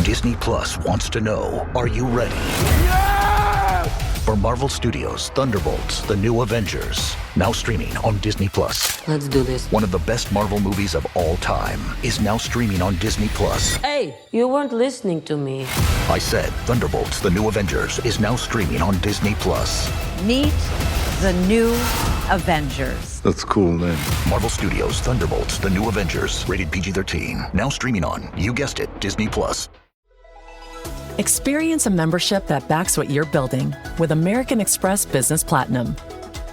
Disney Plus wants to know, are you ready? For Marvel Studios' Thunderbolts, The New Avengers, now streaming on Disney Plus. Let's do this. One of the best Marvel movies of all time is now streaming on Disney Plus. Hey, you weren't listening to me. I said Thunderbolts, The New Avengers is now streaming on Disney Plus. Meet the New Avengers. That's a cool name. Marvel Studios' Thunderbolts, The New Avengers, rated PG-13, now streaming on, you guessed it, Disney Plus. Experience a membership that backs what you're building with American Express Business Platinum.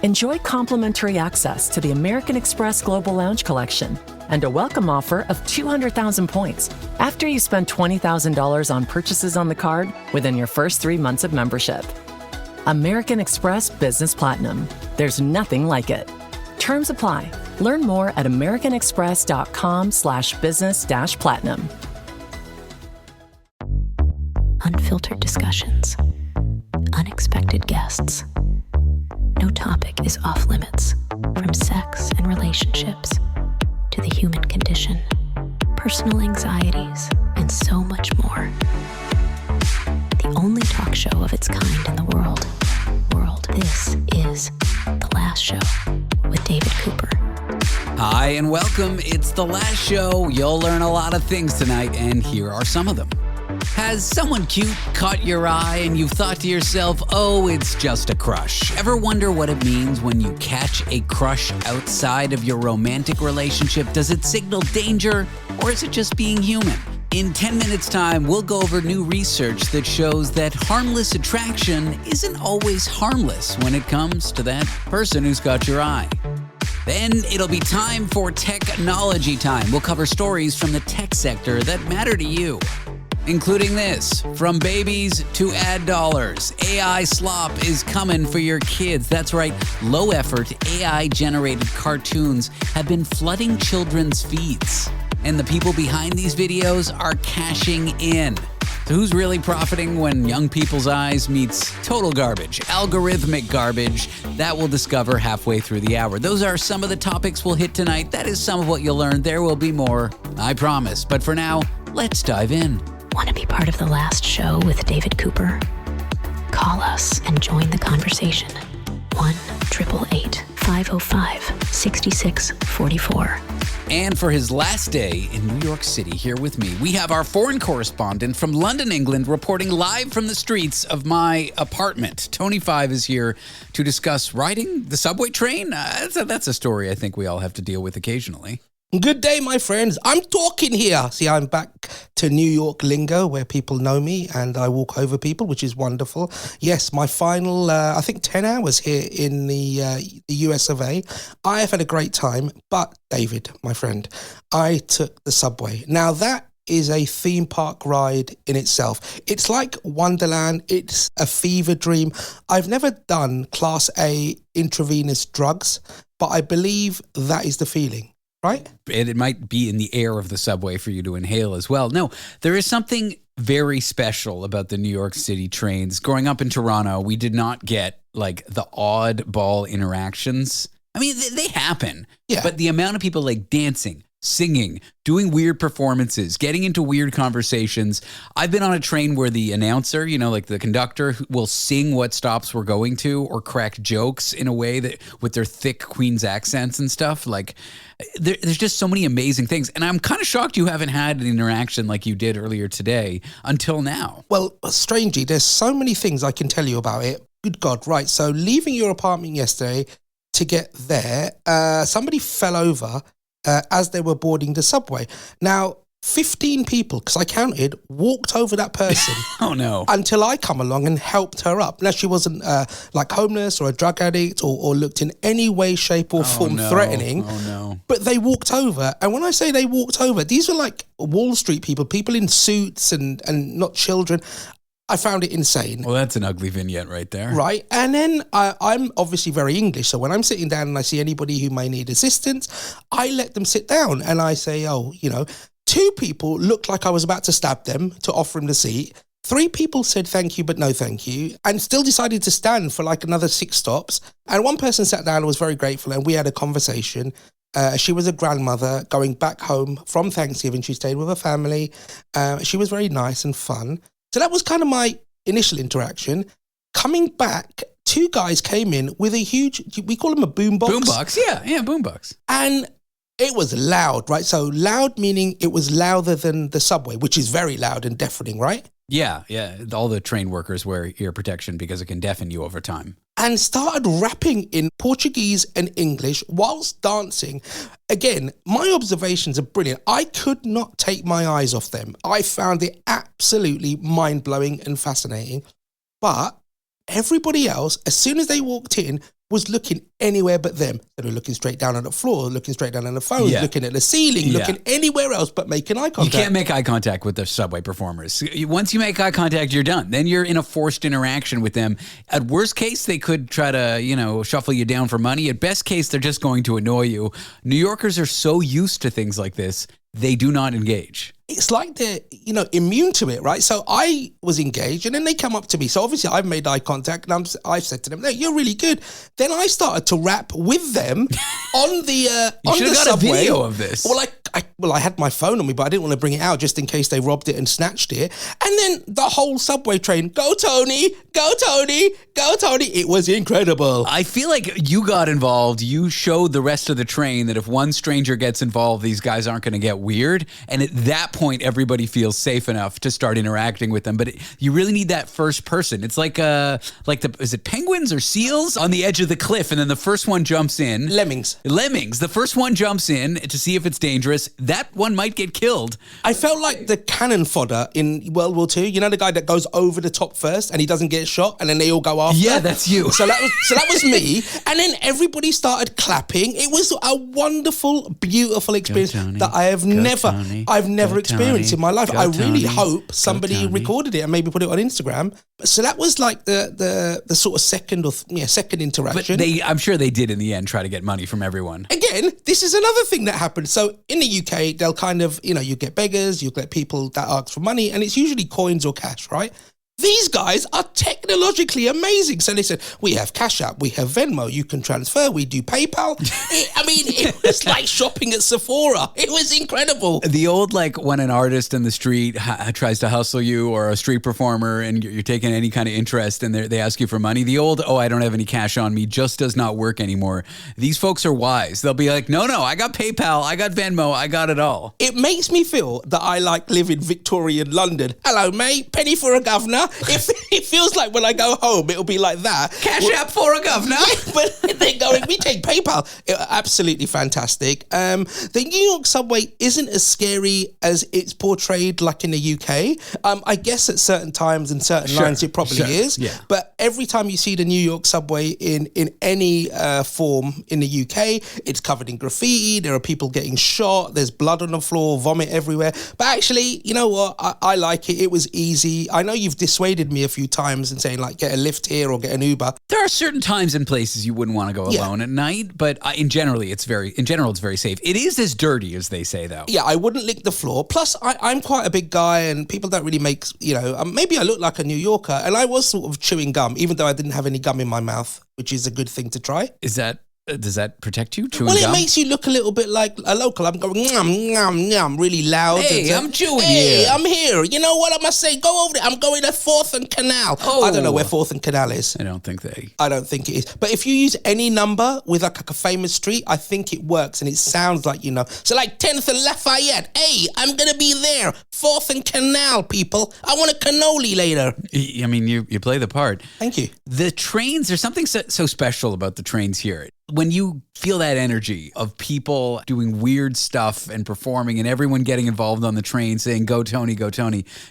Enjoy complimentary access to the American Express Global Lounge Collection and a welcome offer of 200,000 points after you spend $20,000 on purchases on the card within your first 3 months of membership. American Express Business Platinum. There's nothing like it. Terms apply. Learn more at americanexpress.com/business-platinum. Unfiltered discussions, unexpected guests. No topic is off limits, from sex and relationships to the human condition, personal anxieties, and so much more. The only talk show of its kind in the world. This is The Last Show with David Cooper. Hi and welcome. It's The Last Show. You'll learn a lot of things tonight, and here are some of them. Has someone cute caught your eye and you've thought to yourself, oh, it's just a crush? Ever wonder what it means when you catch a crush outside of your romantic relationship? Does it signal danger, or is it just being human? In 10 minutes' time, we'll go over new research that shows that harmless attraction isn't always harmless when it comes to that person who's got your eye. Then it'll be time for technology time. We'll cover stories from the tech sector that matter to you, including this: from babies to ad dollars, AI slop is coming for your kids. That's right, low-effort AI-generated cartoons have been flooding children's feeds, and the people behind these videos are cashing in. So who's really profiting when young people's eyes meets total garbage, algorithmic garbage? That we'll discover halfway through the hour. Those are some of the topics we'll hit tonight. That is some of what you'll learn. There will be more, I promise. But for now, let's dive in. Want to be part of The Last Show with David Cooper? Call us and join the conversation. 1-888-505-6644. And for his last day in New York City, here with me, we have our foreign correspondent from London, England, reporting live from the streets of my apartment. Tony Five is here to discuss riding the subway train. That's a story I think we all have to deal with occasionally. Good day, my friends. I'm talking here. See, I'm back to New York lingo where people know me and I walk over people, which is wonderful. Yes, my final, 10 hours here in the US of A. I have had a great time, but David, my friend, I took the subway. Now that is a theme park ride in itself. It's like Wonderland. It's a fever dream. I've never done Class A intravenous drugs, but I believe that is the feeling. Right? And it might be in the air of the subway for you to inhale as well. No, there is something very special about the New York City trains. Growing up in Toronto, we did not get like the oddball interactions. I mean, they happen, yeah. But the amount of people like dancing, singing, doing weird performances, getting into weird conversations. I've been on a train where the announcer, like the conductor, will sing what stops we're going to or crack jokes in a way that with their thick Queen's accents and stuff. Like there's just so many amazing things. And I'm kind of shocked you haven't had an interaction like you did earlier today until now. Well, strangely, there's so many things I can tell you about it. Good God, right. So leaving your apartment yesterday to get there, somebody fell over as they were boarding the subway. Now, 15 people, because I counted, walked over that person. Oh, no. Until I come along and helped her up. Now, she wasn't like homeless or a drug addict or looked in any way, shape or form threatening. Oh, no. But they walked over. And when I say they walked over, these were like Wall Street people in suits and not children. I found it insane. Well, that's an ugly vignette right there. Right. And then I'm obviously very English. So when I'm sitting down and I see anybody who may need assistance, I let them sit down and I say, 2 people looked like I was about to stab them to offer him the seat. 3 people said thank you, but no thank you, and still decided to stand for like another 6 stops. And one person sat down and was very grateful and we had a conversation. She was a grandmother going back home from Thanksgiving. She stayed with her family. She was very nice and fun. So that was kind of my initial interaction. Coming back, two guys came in with a huge, we call them a boombox. Boombox, yeah, boombox. And it was loud, right? So loud meaning it was louder than the subway, which is very loud and deafening, right? Yeah. All the train workers wear ear protection because it can deafen you over time. And started rapping in Portuguese and English whilst dancing. Again, my observations are brilliant. I could not take my eyes off them. I found it absolutely mind-blowing and fascinating. But everybody else, as soon as they walked in, was looking anywhere but them. So they were looking straight down on the floor, looking straight down on the phone, looking at the ceiling, looking anywhere else but making eye contact. You can't make eye contact with the subway performers. Once you make eye contact, you're done. Then you're in a forced interaction with them. At worst case, they could try to, shuffle you down for money. At best case, they're just going to annoy you. New Yorkers are so used to things like this, they do not engage. It's like they're, immune to it, right? So I was engaged and then they come up to me. So obviously I've made eye contact and I've said to them, no, you're really good. Then I started to rap with them on the you on should the have got subway. a video of this. Well, I had my phone on me, but I didn't want to bring it out just in case they robbed it and snatched it. And then the whole subway train, go Tony, go Tony, go Tony. It was incredible. I feel like you got involved. You showed the rest of the train that if one stranger gets involved, these guys aren't going to get weird. And at that point, everybody feels safe enough to start interacting with them. But you really need that first person. It's like is it penguins or seals on the edge of the cliff? And then the first one jumps in. Lemmings. The first one jumps in to see if it's dangerous. That one might get killed. I felt like the cannon fodder in World War II. You know the guy that goes over the top first and he doesn't get shot and then they all go after? Yeah, that's you. So that was me. And then everybody started clapping. It was a wonderful, beautiful experience that I've never experienced in my life. I really hope somebody recorded it and maybe put it on Instagram. So that was like the sort of second interaction. But I'm sure they did in the end try to get money from everyone. Again, this is another thing that happens. So in the UK, they'll kind of, you get beggars, you get people that ask for money, and it's usually coins or cash, right? These guys are technologically amazing. So they said, we have Cash App, we have Venmo, you can transfer, we do PayPal. It was like shopping at Sephora. It was incredible. The old, when an artist in the street tries to hustle you or a street performer and you're taking any kind of interest and they ask you for money, the old, I don't have any cash on me just does not work anymore. These folks are wise. They'll be like, no, I got PayPal, I got Venmo, I got it all. It makes me feel that I live in Victorian London. Hello, mate, penny for a governor. It feels like when I go home, it'll be like that. Cash App for a governor. But they're going, we take PayPal. Absolutely fantastic. The New York subway isn't as scary as it's portrayed like in the UK. I guess at certain times and certain lines it probably is. Yeah. But every time you see the New York subway in any form in the UK, it's covered in graffiti. There are people getting shot. There's blood on the floor, vomit everywhere. But actually, you know what? I like it. It was easy. I know you've dissuaded me a few times and saying get a lift here or get an Uber. There are certain times and places you wouldn't want to go alone at night, but in general it's very safe. It is as dirty as they say though. Yeah, I wouldn't lick the floor. Plus I'm quite a big guy and people don't really make, maybe I look like a New Yorker and I was sort of chewing gum even though I didn't have any gum in my mouth, which is a good thing to try. Does that protect you, chewing gum? Well, it makes you look a little bit like a local. I'm going, nom, really loud. Hey, I'm chewing here. Hey, I'm here. You know what I must say? Go over there. I'm going to 4th and Canal. Oh. I don't know where 4th and Canal is. I don't think it is. But if you use any number with like a famous street, I think it works and it sounds like, So 10th and Lafayette. Hey, I'm going to be there. 4th and Canal, people. I want a cannoli later. I mean, you play the part. Thank you. The trains, there's something so special about the trains here. When you feel that energy of people doing weird stuff and performing and everyone getting involved on the train saying, go Tony,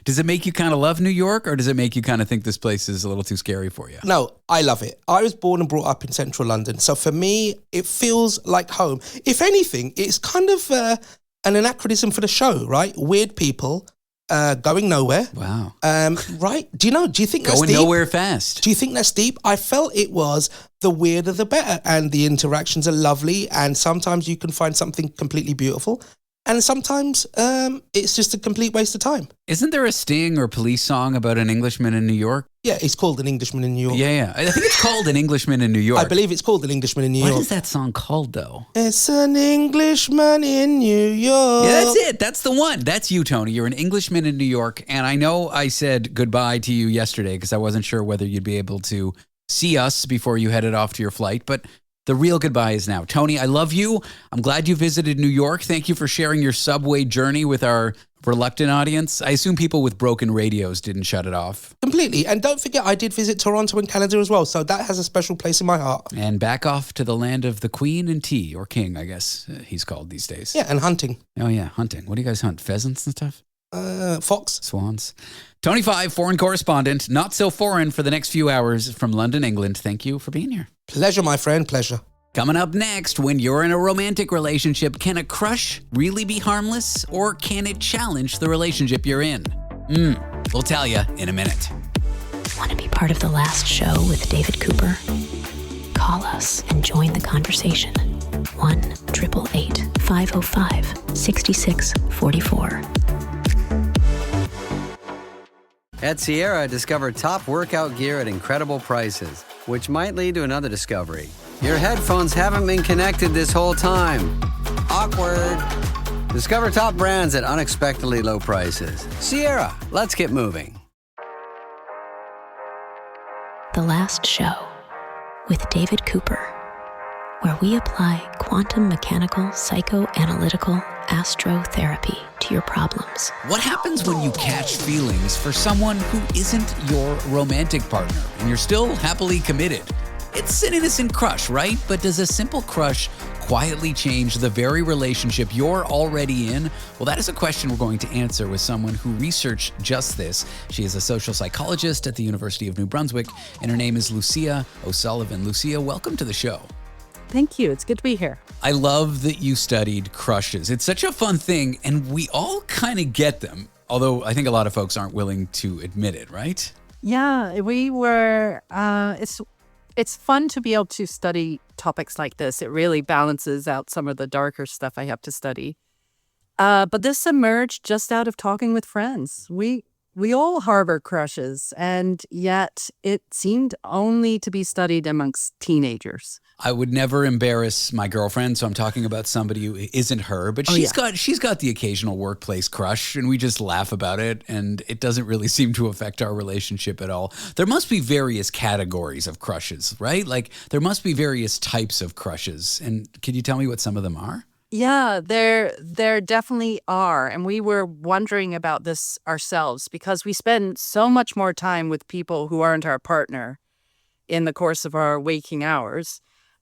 does it make you kind of love New York or does it make you kind of think this place is a little too scary for you? No, I love it. I was born and brought up in central London. So for me, it feels like home. If anything, it's kind of an anachronism for the show, right? Weird people going nowhere. Wow. Right? Do you think that's deep? Going nowhere fast. Do you think that's deep? I felt it was the weirder the better, and the interactions are lovely, and sometimes you can find something completely beautiful. And sometimes it's just a complete waste of time. Isn't there a Sting or Police song about an Englishman in New York? Yeah, it's called An Englishman in New York. Yeah. I think it's called An Englishman in New York. I believe it's called An Englishman in New York. What is that song called, though? It's an Englishman in New York. Yeah, that's it. That's the one. That's you, Tony. You're an Englishman in New York. And I know I said goodbye to you yesterday because I wasn't sure whether you'd be able to see us before you headed off to your flight. But the real goodbye is now. Tony, I love you. I'm glad you visited New York. Thank you for sharing your subway journey with our reluctant audience. I assume people with broken radios didn't shut it off. Completely. And don't forget, I did visit Toronto and Canada as well. So that has a special place in my heart. And back off to the land of the Queen and Tea, or King, I guess he's called these days. Yeah, and hunting. Oh, yeah, hunting. What do you guys hunt? Pheasants and stuff? Fox. Swans. Tony Five, foreign correspondent, not so foreign for the next few hours from London, England. Thank you for being here. Pleasure, my friend. Pleasure. Coming up next, when you're in a romantic relationship, can a crush really be harmless, or can it challenge the relationship you're in? We'll tell you in a minute. Want to be part of the last show with David Cooper? Call us and join the conversation. 1-888-505-6644. At Sierra, discover top workout gear at incredible prices, which might lead to another discovery. Your headphones haven't been connected this whole time. Awkward. Discover top brands at unexpectedly low prices. Sierra, let's get moving. The Last Show with David Cooper, where we apply quantum mechanical psychoanalytical astrotherapy to your problems. What happens when you catch feelings for someone who isn't your romantic partner and you're still happily committed? It's an innocent crush, right? But does a simple crush quietly change the very relationship you're already in? Well, that is a question we're going to answer with someone who researched just this. She is a social psychologist at the University of New Brunswick, and her name is Lucia O'Sullivan. Lucia, welcome to the show. Thank you. It's good to be here. I love that you studied crushes. It's such a fun thing, and we all kind of get them, although I think a lot of folks aren't willing to admit it, right? Yeah, we were, it's fun to be able to study topics like this. It really balances out some of the darker stuff I have to study. But this emerged just out of talking with friends. We all harbor crushes, and yet it seemed only to be studied amongst teenagers. I would never embarrass my girlfriend, so I'm talking about somebody who isn't her, but she's got the occasional workplace crush, and we just laugh about it, and it doesn't really seem to affect our relationship at all. There must be various categories of crushes, right? Like there must be various types of crushes, and can you tell me what some of them are? Yeah, there definitely are. And we were wondering about this ourselves because we spend so much more time with people who aren't our partner in the course of our waking hours.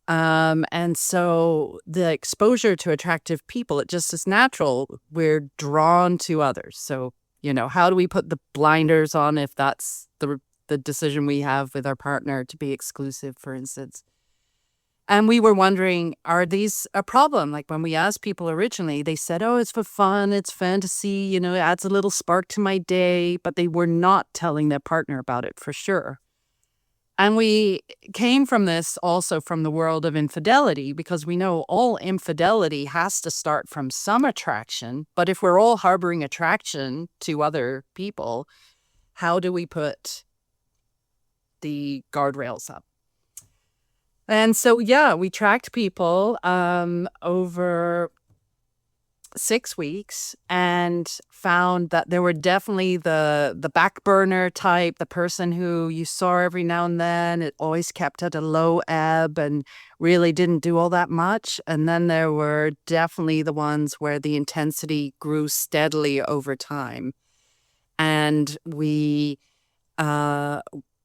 And so the exposure to attractive people, it just is natural. We're drawn to others. So, how do we put the blinders on if that's the decision we have with our partner to be exclusive, for instance? And we were wondering, are these a problem? Like when we asked people originally, they said, oh, it's for fun, it's fantasy, it adds a little spark to my day, but they were not telling their partner about it for sure. And we came from this also from the world of infidelity, because we know all infidelity has to start from some attraction. But if we're all harboring attraction to other people, how do we put the guardrails up? And so, we tracked people over 6 weeks and found that there were definitely the back burner type, the person who you saw every now and then. It always kept at a low ebb and really didn't do all that much. And then there were definitely the ones where the intensity grew steadily over time. And we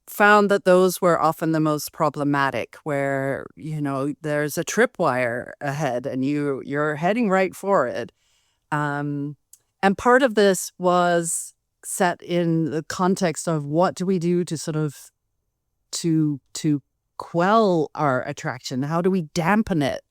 found that those were often the most problematic, where, there's a tripwire ahead and you're heading right for it. And part of this was set in the context of what do we do to sort of to quell our attraction? How do we dampen it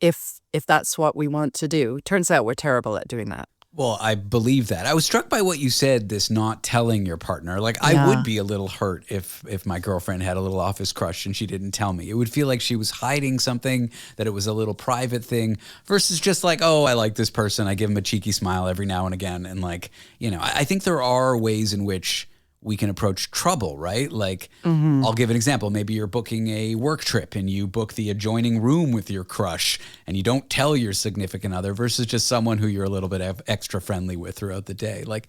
if that's what we want to do? Turns out we're terrible at doing that. Well, I believe that. I was struck by what you said, this not telling your partner. Like, I would be a little hurt if my girlfriend had a little office crush and she didn't tell me. It would feel like she was hiding something, that it was a little private thing, versus just like, oh, I like this person. I give him a cheeky smile every now and again. And like, I think there are ways in which we can approach trouble, right? Like, I'll give an example. Maybe you're booking a work trip and you book the adjoining room with your crush and you don't tell your significant other, versus just someone who you're a little bit extra friendly with throughout the day. Like,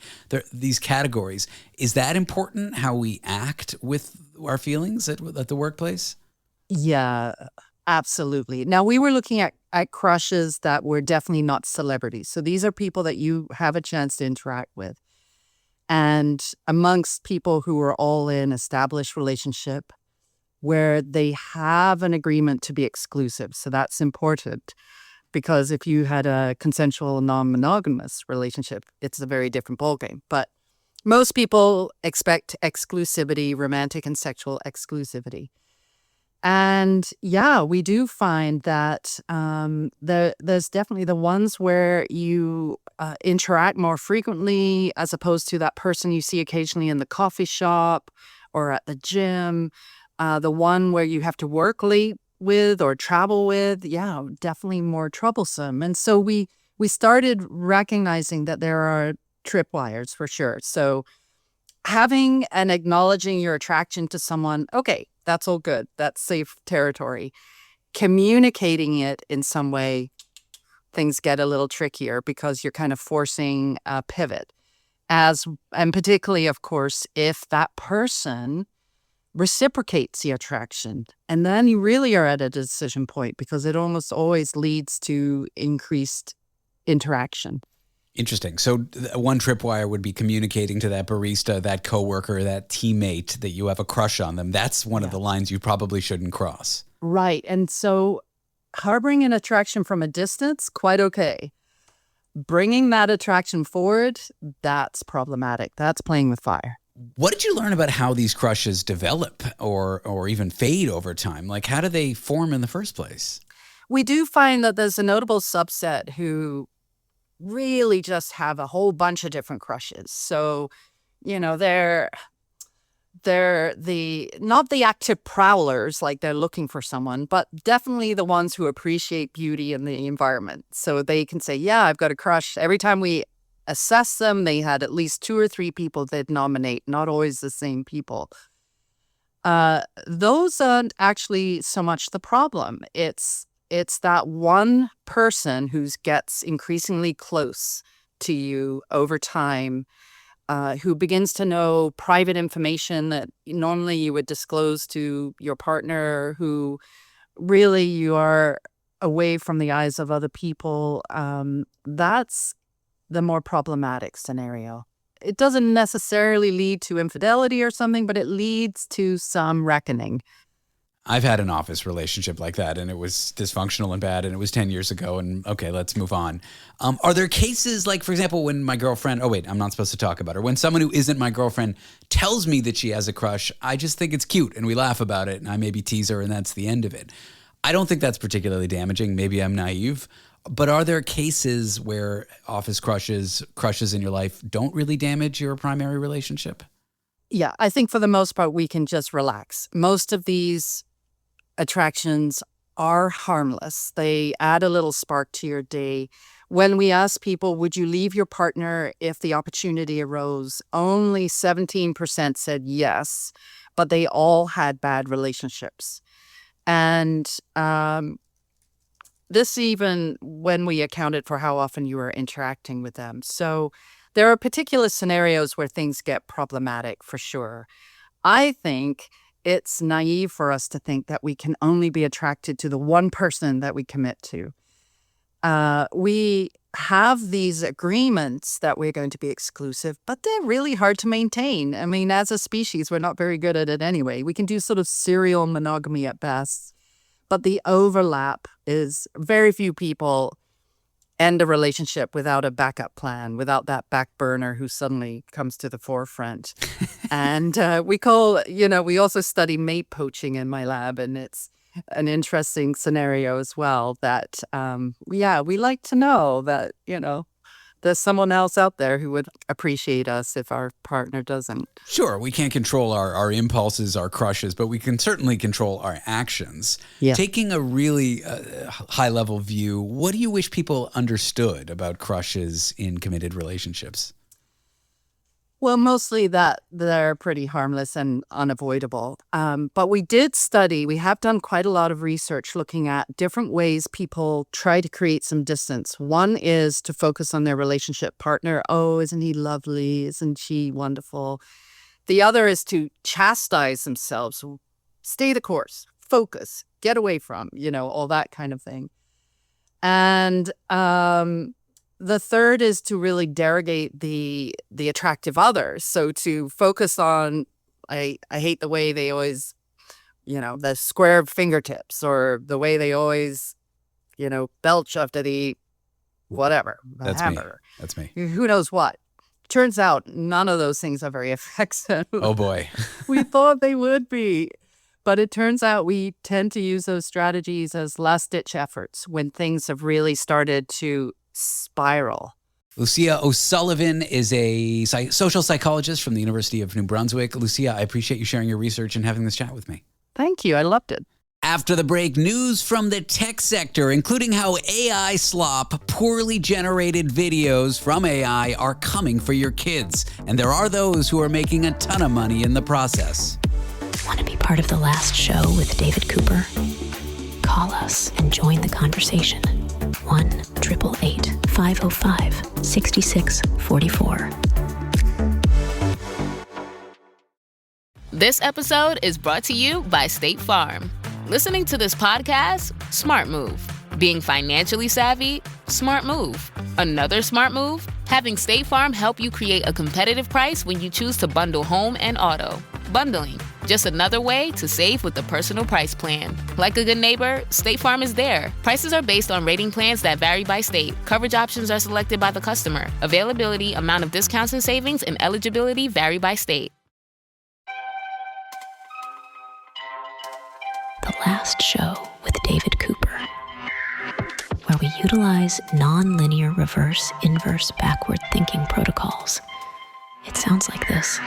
these categories. Is that important, how we act with our feelings at the workplace? Yeah, absolutely. Now, we were looking at crushes that were definitely not celebrities. So these are people that you have a chance to interact with. And amongst people who are all in established relationship where they have an agreement to be exclusive. So that's important, because if you had a consensual non-monogamous relationship, it's a very different ballgame. But most people expect exclusivity, romantic and sexual exclusivity. And yeah, we do find that there's definitely the ones where you interact more frequently, as opposed to that person you see occasionally in the coffee shop or at the gym. The one where you have to work late with or travel with, yeah, definitely more troublesome. And so we started recognizing that there are tripwires for sure. So having and acknowledging your attraction to someone, okay, that's all good. That's safe territory. Communicating it in some way, things get a little trickier because you're kind of forcing a pivot. And particularly, of course, if that person reciprocates the attraction. And then you really are at a decision point, because it almost always leads to increased interaction. Interesting. So one tripwire would be communicating to that barista, that coworker, that teammate that you have a crush on them. That's one of the lines you probably shouldn't cross. Right. And so harboring an attraction from a distance, quite okay. Bringing that attraction forward, that's problematic. That's playing with fire. What did you learn about how these crushes develop or even fade over time? Like, how do they form in the first place? We do find that there's a notable subset who really just have a whole bunch of different crushes. So, they're not the active prowlers, like they're looking for someone, but definitely the ones who appreciate beauty in the environment. So they can say, yeah, I've got a crush. Every time we assess them, they had at least 2 or 3 people they'd nominate, not always the same people. Those aren't actually so much the problem. It's that one person who gets increasingly close to you over time, who begins to know private information that normally you would disclose to your partner, who really you are away from the eyes of other people. That's the more problematic scenario. It doesn't necessarily lead to infidelity or something, but it leads to some reckoning. I've had an office relationship like that, and it was dysfunctional and bad, and it was 10 years ago, and okay, let's move on. Are there cases like, for example, when my girlfriend, oh wait, I'm not supposed to talk about her, when someone who isn't my girlfriend tells me that she has a crush, I just think it's cute, and we laugh about it, and I maybe tease her, and that's the end of it. I don't think that's particularly damaging. Maybe I'm naive. But are there cases where office crushes in your life don't really damage your primary relationship? Yeah, I think for the most part, we can just relax. Most of these attractions are harmless. They add a little spark to your day. When we ask people, would you leave your partner if the opportunity arose? Only 17% said yes, but they all had bad relationships. And this even when we accounted for how often you were interacting with them. So there are particular scenarios where things get problematic for sure. I think it's naive for us to think that we can only be attracted to the one person that we commit to. We have these agreements that we're going to be exclusive, but they're really hard to maintain. I mean, as a species, we're not very good at it anyway. We can do sort of serial monogamy at best, but the overlap is very few people end a relationship without a backup plan, without that back burner who suddenly comes to the forefront. And we also study mate poaching in my lab, and it's an interesting scenario as well that, we like to know that, there's someone else out there who would appreciate us if our partner doesn't. Sure, we can't control our impulses, our crushes, but we can certainly control our actions. Yeah. Taking a really high-level view, what do you wish people understood about crushes in committed relationships? Well, mostly that they're pretty harmless and unavoidable. But we have done quite a lot of research looking at different ways people try to create some distance. One is to focus on their relationship partner. Oh, isn't he lovely? Isn't she wonderful? The other is to chastise themselves. Stay the course, focus, get away from, all that kind of thing. And the third is to really derogate the attractive others. So to focus on, I hate the way they always, the square fingertips, or the way they always, belch after they eat whatever, That's hamburger. me. That's me. Who knows what? Turns out none of those things are very effective. Oh, boy. We thought they would be. But it turns out we tend to use those strategies as last-ditch efforts when things have really started to spiral. Lucia O'Sullivan is a social psychologist from the University of New Brunswick. Lucia, I appreciate you sharing your research and having this chat with me. Thank you. I loved it. After the break, news from the tech sector, including how AI slop, poorly generated videos from AI are coming for your kids. And there are those who are making a ton of money in the process. Want to be part of the last show with David Cooper? Call us and join the conversation. 1-888-505-6644. This episode is brought to you by State Farm. Listening to this podcast? Smart move. Being financially savvy? Smart move. Another smart move? Having State Farm help you create a competitive price when you choose to bundle home and auto. Bundling, just another way to save with the personal price plan. Like a good neighbor, State Farm is there. Prices are based on rating plans that vary by state. Coverage options are selected by the customer. Availability, amount of discounts and savings, and eligibility vary by state. The last show with David Cooper, where we utilize non-linear reverse, inverse, backward thinking protocols. It sounds like this.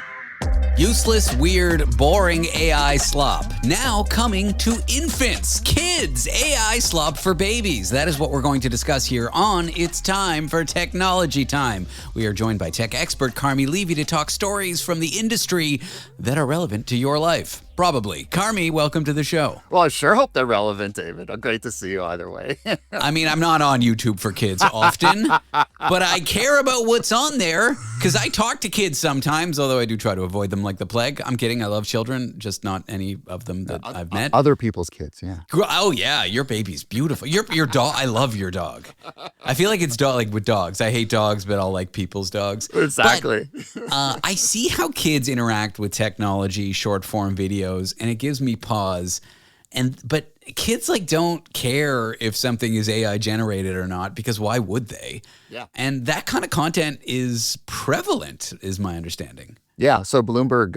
Useless, weird, boring AI slop. Now coming to infants, kids, AI slop for babies. That is what we're going to discuss here on It's Time for Technology Time. We are joined by tech expert Carmi Levy to talk stories from the industry that are relevant to your life. Probably. Carmi, welcome to the show. Well, I sure hope they're relevant, David. Great to see you either way. I mean, I'm not on YouTube for kids often, but I care about what's on there because I talk to kids sometimes, although I do try to avoid them like the plague. I'm kidding. I love children, just not any of them that I've met. Other people's kids, yeah. Oh, yeah. Your baby's beautiful. Your dog. I love your dog. I feel like it's like with dogs. I hate dogs, but I'll like people's dogs. Exactly. But, I see how kids interact with technology, short form videos, and it gives me pause. But kids don't care if something is AI generated or not, because why would they? Yeah. And that kind of content is prevalent, is my understanding. Yeah, so Bloomberg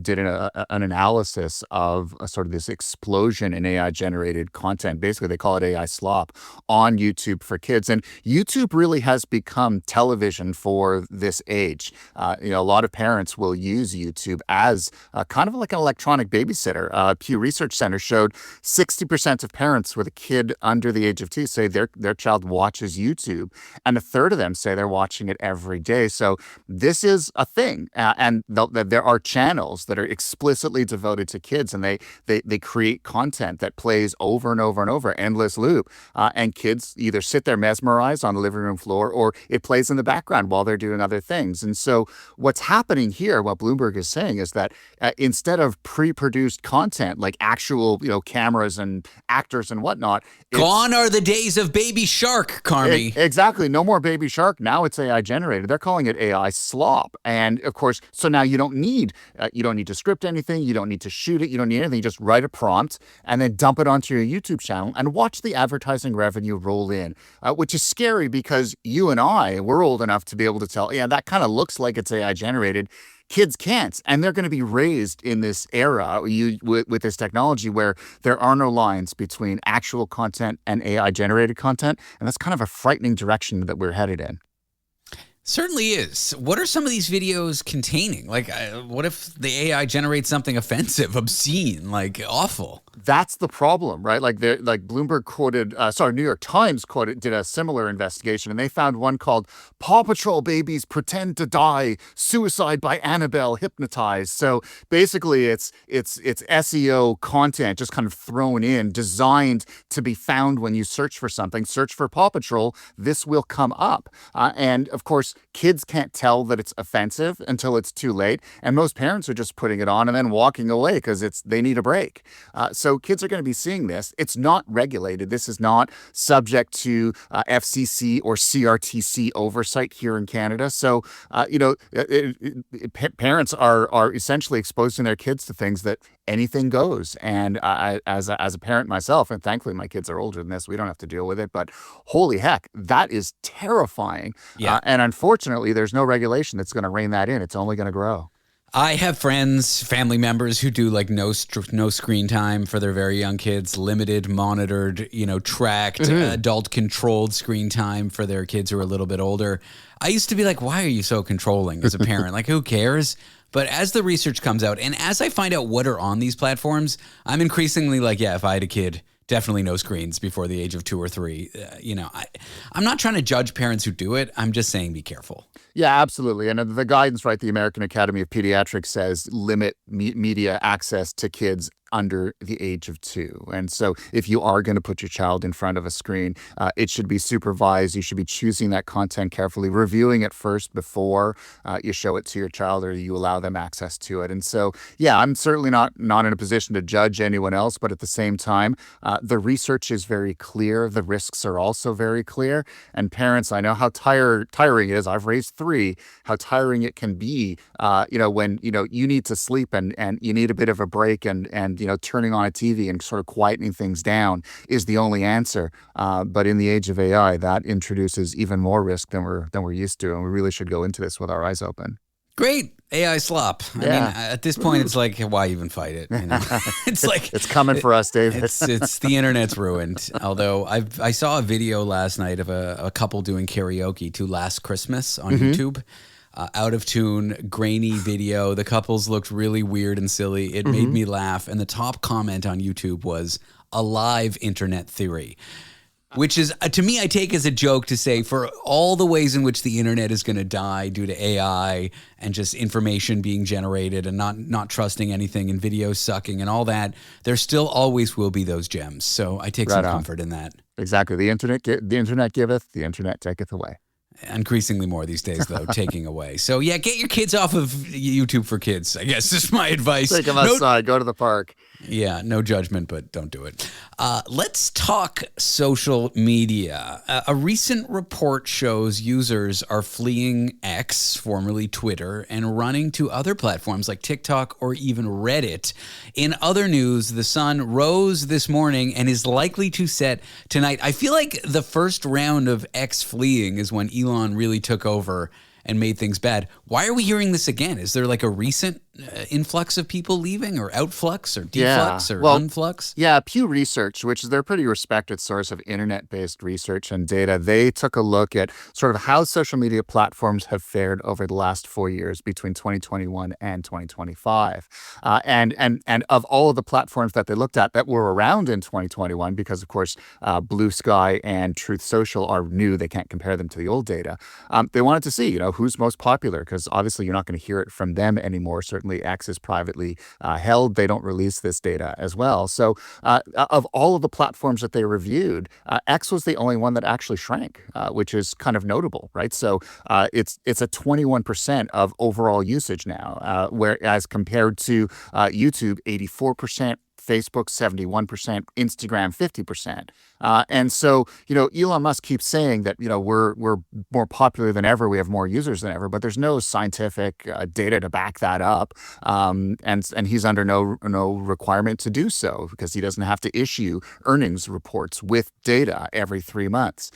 did an analysis of sort of this explosion in AI-generated content. Basically, they call it AI slop on YouTube for kids. And YouTube really has become television for this age. A lot of parents will use YouTube as kind of like an electronic babysitter. Pew Research Center showed 60% of parents with a kid under the age of 2 say their child watches YouTube, and a third of them say they're watching it every day. So this is a thing. And there are channels that are explicitly devoted to kids, and they create content that plays over and over and over, endless loop. And kids either sit there mesmerized on the living room floor, or it plays in the background while they're doing other things. And so what's happening here, what Bloomberg is saying, is that instead of pre-produced content like actual cameras and actors and whatnot, gone are the days of Baby Shark, Carmi. Exactly. No more Baby Shark. Now it's AI generated. They're calling it AI slop. And of course, so now you don't need to script anything. You don't need to shoot it. You don't need anything. You just write a prompt and then dump it onto your YouTube channel and watch the advertising revenue roll in, which is scary because you and we're old enough to be able to tell, yeah, that kind of looks like it's AI generated. Kids can't, and they're going to be raised in this era with this technology where there are no lines between actual content and AI-generated content, and that's kind of a frightening direction that we're headed in. Certainly is. What are some of these videos containing? Like, what if the AI generates something offensive, obscene, like awful? That's the problem, right? Like Bloomberg quoted, New York Times did a similar investigation, and they found one called "Paw Patrol Babies Pretend to Die: Suicide by Annabelle Hypnotized." So basically, it's SEO content just kind of thrown in, designed to be found when you search for something. Search for Paw Patrol, this will come up, and of course, kids can't tell that it's offensive until it's too late, and most parents are just putting it on and then walking away because they need a break. So kids are going to be seeing this. It's not regulated. This is not subject to FCC or CRTC oversight here in Canada. So, parents are essentially exposing their kids to things that anything goes. And as a parent myself, and thankfully my kids are older than this, we don't have to deal with it. But holy heck, that is terrifying. Yeah. And unfortunately, there's no regulation that's going to rein that in. It's only going to grow. I have friends, family members who do like no screen time for their very young kids, limited, monitored, tracked, adult controlled screen time for their kids who are a little bit older. I used to be like, why are you so controlling as a parent? Like, who cares? But as the research comes out and as I find out what are on these platforms, I'm increasingly like, yeah, if I had a kid, definitely no screens before the age of 2 or 3. I'm not trying to judge parents who do it. I'm just saying be careful. Yeah, absolutely. And the guidance, right, the American Academy of Pediatrics says limit media access to kids under the age of 2. And so if you are going to put your child in front of a screen, it should be supervised. You should be choosing that content carefully, reviewing it first before you show it to your child or you allow them access to it. And so, yeah, I'm certainly not in a position to judge anyone else, but at the same time, the research is very clear. The risks are also very clear. And parents, I know how tiring it is. I've raised 3, how tiring it can be, when, you need to sleep and you need a bit of a break and turning on a TV and sort of quietening things down is the only answer. But in the age of AI, that introduces even more risk than we're used to. And we really should go into this with our eyes open. Great. AI slop. I mean, at this point, it's like, why even fight it? It's like it's coming for us, David. It's the internet's ruined. Although I saw a video last night of a couple doing karaoke to Last Christmas on YouTube. Out of tune, grainy video. The couples looked really weird and silly. It made me laugh. And the top comment on YouTube was a live internet theory, which is, to me, I take as a joke to say for all the ways in which the internet is going to die due to AI and just information being generated and not trusting anything and video sucking and all that, there still always will be those gems. So I take some comfort in that. Exactly. The internet giveth, the internet taketh away. Increasingly more these days, though, taking away. So, yeah, get your kids off of YouTube for kids, I guess is my advice. Take them outside, go to the park. Yeah, no judgment, but don't do it. Let's talk social media. A recent report shows users are fleeing X, formerly Twitter, and running to other platforms like TikTok or even Reddit. In other news, the sun rose this morning and is likely to set tonight. I feel like the first round of X fleeing is when Elon really took over and made things bad. Why are we hearing this again? Is there like a recent influx of people leaving or outflux or deflux or unflux? Yeah, Pew Research, which is their pretty respected source of internet-based research and data, they took a look at sort of how social media platforms have fared over the last 4 years between 2021 and 2025. And of all of the platforms that they looked at that were around in 2021, because of course Blue Sky and Truth Social are new, they can't compare them to the old data. They wanted to see, who's most popular, because obviously you're not going to hear it from them anymore. Certainly X is privately held. They don't release this data as well. So of all of the platforms that they reviewed, X was the only one that actually shrank, which is kind of notable, right? So it's a 21% of overall usage now, whereas compared to YouTube, 84%, Facebook 71%, Instagram 50%. And so, Elon Musk keeps saying that, we're more popular than ever. We have more users than ever, but there's no scientific data to back that up. And he's under no requirement to do so because he doesn't have to issue earnings reports with data every 3 months.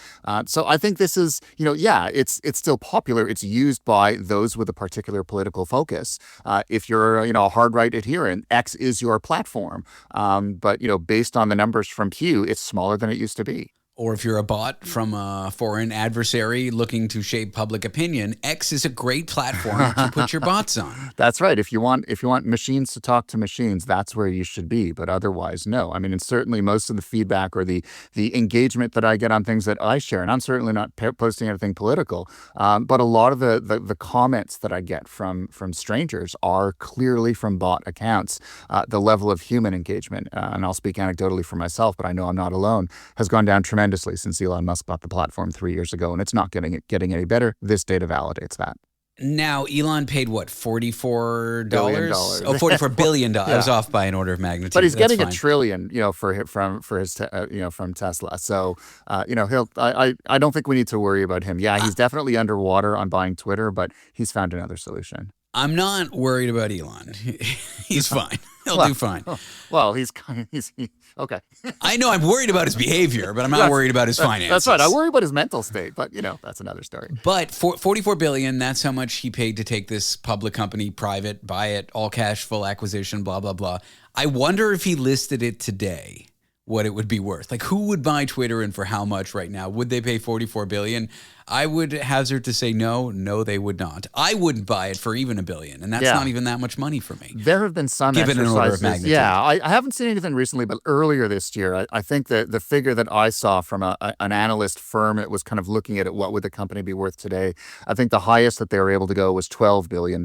So I think this is, it's still popular. It's used by those with a particular political focus. If you're, a hard right adherent, X is your platform. But, based on the numbers from Pew, it's smaller than it used to be. Or if you're a bot from a foreign adversary looking to shape public opinion, X is a great platform to put your bots on. That's right. If you want machines to talk to machines, that's where you should be. But otherwise, no. I mean, and certainly most of the feedback or the engagement that I get on things that I share, and I'm certainly not posting anything political, but a lot of the comments that I get from strangers are clearly from bot accounts. The level of human engagement, and I'll speak anecdotally for myself, but I know I'm not alone, has gone down tremendously since Elon Musk bought the platform 3 years ago, and it's not getting any better. This data validates that. Now, Elon paid what, $44? $billion. Oh, $44 billion. Yeah. I was off by an order of magnitude. But he's getting $1 trillion, from Tesla. So, I don't think we need to worry about him. Yeah, he's definitely underwater on buying Twitter, but he's found another solution. I'm not worried about Elon. He's fine. He'll do fine. Well, he's okay. I know I'm worried about his behavior, but I'm not worried about his finances. That's right. I worry about his mental state, but that's another story. But $44 billion, that's how much he paid to take this public company private, buy it, all cash, full acquisition, blah, blah, blah. I wonder if he listed it today, what it would be worth. Like, who would buy Twitter and for how much right now? Would they pay $44 billion? I would hazard to say no, they would not. I wouldn't buy it for even $1 billion, and that's not even that much money for me. There have been some given exercises. An order of magnitude. Yeah, I haven't seen anything recently, but earlier this year, I think the figure that I saw from an analyst firm, it was kind of looking at it, what would the company be worth today? I think the highest that they were able to go was $12 billion.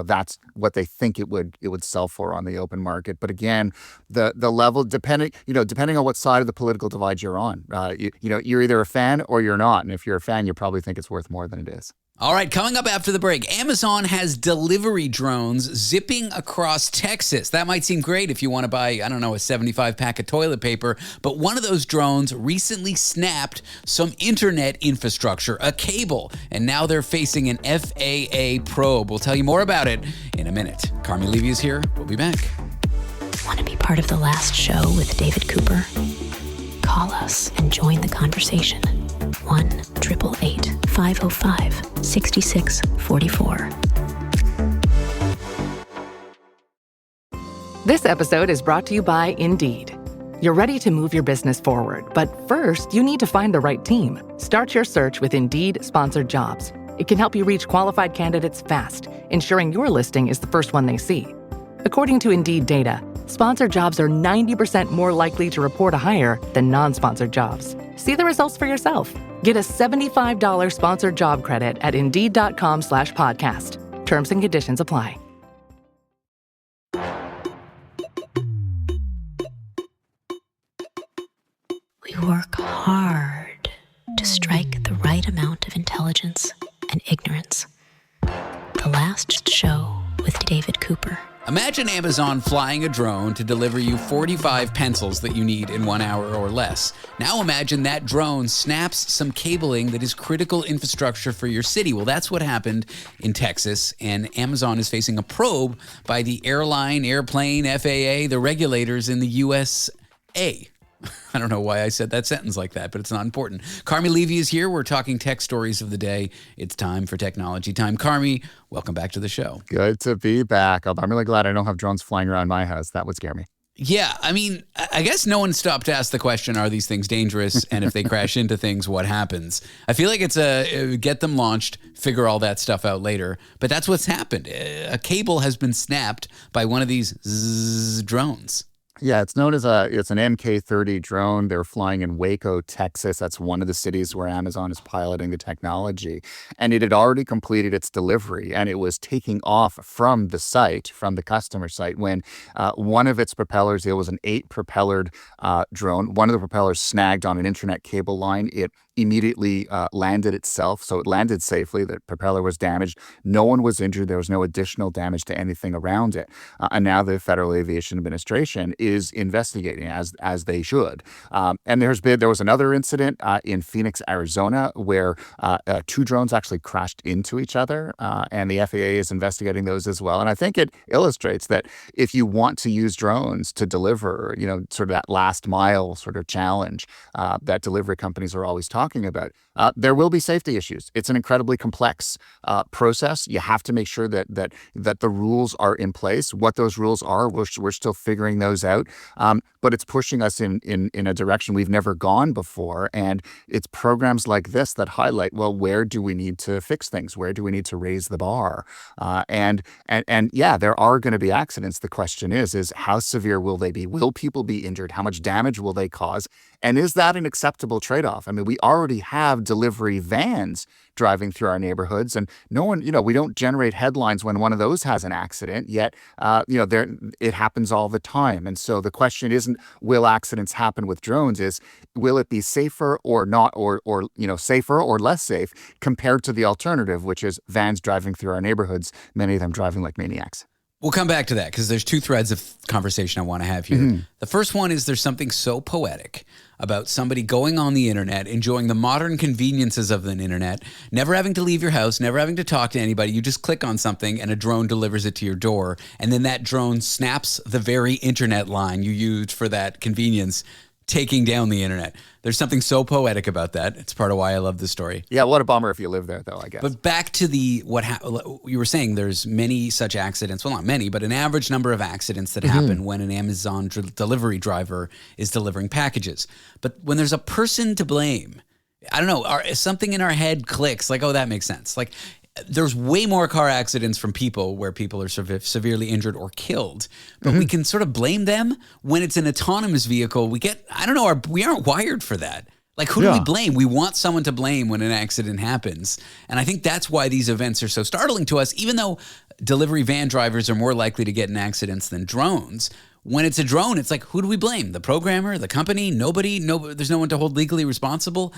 That's what they think it would sell for on the open market. But again, the level depending on what side of the political divide you're on, you're either a fan or you're not. And if you're a fan, you probably think it's worth more than it is. All right, coming up after the break, Amazon has delivery drones zipping across Texas. That might seem great if you want to buy, a 75-pack of toilet paper, but one of those drones recently snapped some internet infrastructure, a cable, and now they're facing an FAA probe. We'll tell you more about it in a minute. Carmi Levy is here. We'll be back. Want to be part of the last show with David Cooper? Call us and join the conversation. 1-888-505-6644. This episode is brought to you by Indeed. You're ready to move your business forward, but first, you need to find the right team. Start your search with Indeed Sponsored Jobs. It can help you reach qualified candidates fast, ensuring your listing is the first one they see. According to Indeed data, sponsored jobs are 90% more likely to report a hire than non-sponsored jobs. See the results for yourself. Get a $75 sponsored job credit at Indeed.com/podcast. Terms and conditions apply. We work hard to strike the right amount of intelligence and ignorance. The last show with David Cooper. Imagine Amazon flying a drone to deliver you 45 pencils that you need in 1 hour or less. Now imagine that drone snaps some cabling that is critical infrastructure for your city. Well, that's what happened in Texas, and Amazon is facing a probe by the airplane, FAA, the regulators in the USA. I don't know why I said that sentence like that, but it's not important. Carmi Levy is here. We're talking tech stories of the day. It's time for technology time. Carmi, welcome back to the show. Good to be back. I'm really glad I don't have drones flying around my house. That would scare me. Yeah, I guess no one stopped to ask the question, are these things dangerous? And if they crash into things, what happens? I feel like it's get them launched, figure all that stuff out later. But that's what's happened. A cable has been snapped by one of these drones. Yeah, it's known as it's an MK-30 drone. They're flying in Waco, Texas. That's one of the cities where Amazon is piloting the technology. And it had already completed its delivery, and it was taking off from the site, from the customer site, when one of its propellers, it was an 8-propellered drone. One of the propellers snagged on an internet cable line. It immediately landed itself, so it landed safely. The propeller was damaged. No one was injured. There was no additional damage to anything around it. And now the Federal Aviation Administration is investigating, as they should. And there was another incident in Phoenix, Arizona, where 2 drones actually crashed into each other, and the FAA is investigating those as well. And I think it illustrates that if you want to use drones to deliver, sort of that last mile sort of challenge that delivery companies are always talking about, there will be safety issues. It's an incredibly complex process. You have to make sure that the rules are in place. What those rules are, we're still figuring those out. but it's pushing us in a direction we've never gone before. And it's programs like this that highlight, well, where do we need to fix things? Where do we need to raise the bar? And yeah, there are going to be accidents. The question is how severe will they be? Will people be injured? How much damage will they cause? And is that an acceptable trade-off? I mean, we already have delivery vans driving through our neighborhoods, and no one, we don't generate headlines when one of those has an accident, yet, it happens all the time. And so the question isn't, will accidents happen with drones? Is, will it be safer or not, or safer or less safe compared to the alternative, which is vans driving through our neighborhoods, many of them driving like maniacs? We'll come back to that because there's two threads of conversation I want to have here. Mm-hmm. The first one is there's something so poetic about somebody going on the internet, enjoying the modern conveniences of the internet, never having to leave your house, never having to talk to anybody. You just click on something and a drone delivers it to your door. And then that drone snaps the very internet line you used for that convenience, taking down the internet. There's something so poetic about that. It's part of why I love this story. Yeah, what a bummer if you live there, though, I guess. But back to you were saying there's many such accidents. Well, not many, but an average number of accidents that happen when an Amazon delivery driver is delivering packages. But when there's a person to blame, I don't know, something in our head clicks like, oh, that makes sense. Like, there's way more car accidents from people where people are severely injured or killed, but we can sort of blame them when it's an autonomous vehicle. We aren't wired for that. Like, who do we blame? We want someone to blame when an accident happens. And I think that's why these events are so startling to us, even though delivery van drivers are more likely to get in accidents than drones. When it's a drone, it's like, who do we blame? The programmer, the company, nobody? There's no one to hold legally responsible.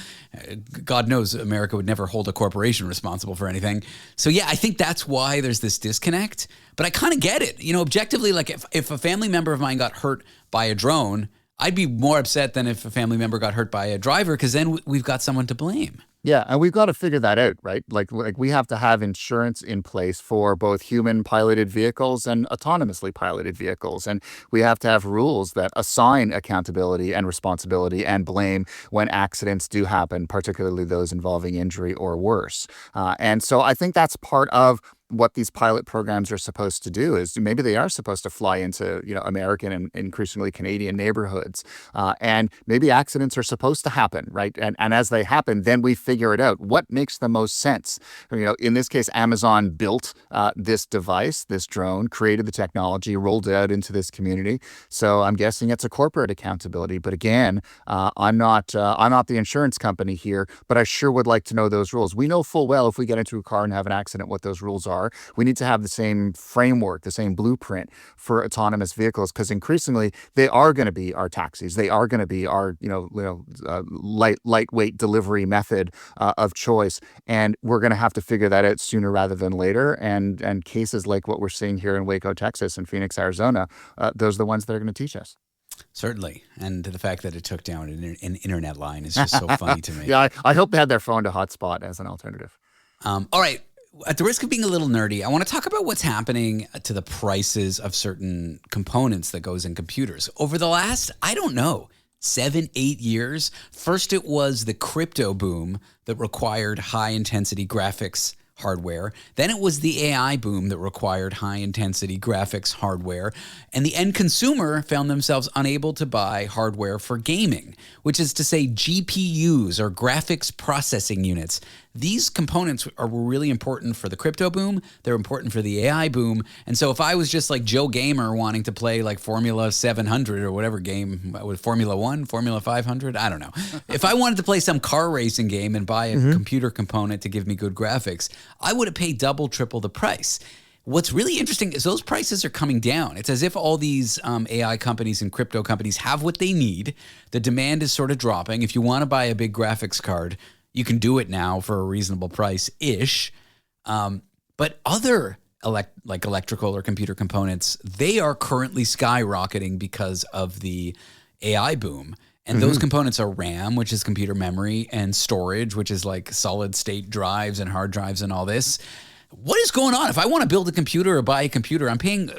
God knows America would never hold a corporation responsible for anything. So yeah, I think that's why there's this disconnect. But I kind of get it. Objectively, like if a family member of mine got hurt by a drone, I'd be more upset than if a family member got hurt by a driver, because then we've got someone to blame. Yeah, and we've got to figure that out, right? Like we have to have insurance in place for both human-piloted vehicles and autonomously piloted vehicles. And we have to have rules that assign accountability and responsibility and blame when accidents do happen, particularly those involving injury or worse. And so I think that's part of what these pilot programs are supposed to do. Is maybe they are supposed to fly into, American and increasingly Canadian neighborhoods. And maybe accidents are supposed to happen, right? And as they happen, then we figure it out. What makes the most sense? In this case, Amazon built this device, this drone, created the technology, rolled it out into this community. So I'm guessing it's a corporate accountability. But again, I'm not the insurance company here, but I sure would like to know those rules. We know full well if we get into a car and have an accident, what those rules are. We need to have the same framework, the same blueprint for autonomous vehicles, because increasingly they are going to be our taxis. They are going to be our, lightweight delivery method of choice, and we're going to have to figure that out sooner rather than later. And cases like what we're seeing here in Waco, Texas, and Phoenix, Arizona, those are the ones that are going to teach us. Certainly. And the fact that it took down an internet line is just so funny to me. Yeah, I hope they had their phone to hotspot as an alternative. All right. At the risk of being a little nerdy, I want to talk about what's happening to the prices of certain components that goes in computers. Over the last, 7-8 years, first it was the crypto boom that required high-intensity graphics hardware. Then it was the AI boom that required high-intensity graphics hardware. And the end consumer found themselves unable to buy hardware for gaming, which is to say GPUs or graphics processing units. These components were really important for the crypto boom. They're important for the AI boom. And so if I was just like Joe Gamer wanting to play like Formula 700 or whatever game, with Formula 1, Formula 500, I don't know. If I wanted to play some car racing game and buy a computer component to give me good graphics, I would have paid double, triple the price. What's really interesting is those prices are coming down. It's as if all these AI companies and crypto companies have what they need. The demand is sort of dropping. If you want to buy a big graphics card, you can do it now for a reasonable price-ish. But other electrical or computer components, they are currently skyrocketing because of the AI boom. And those components are RAM, which is computer memory, and storage, which is like solid-state drives and hard drives and all this. What is going on? If I want to build a computer or buy a computer, I'm paying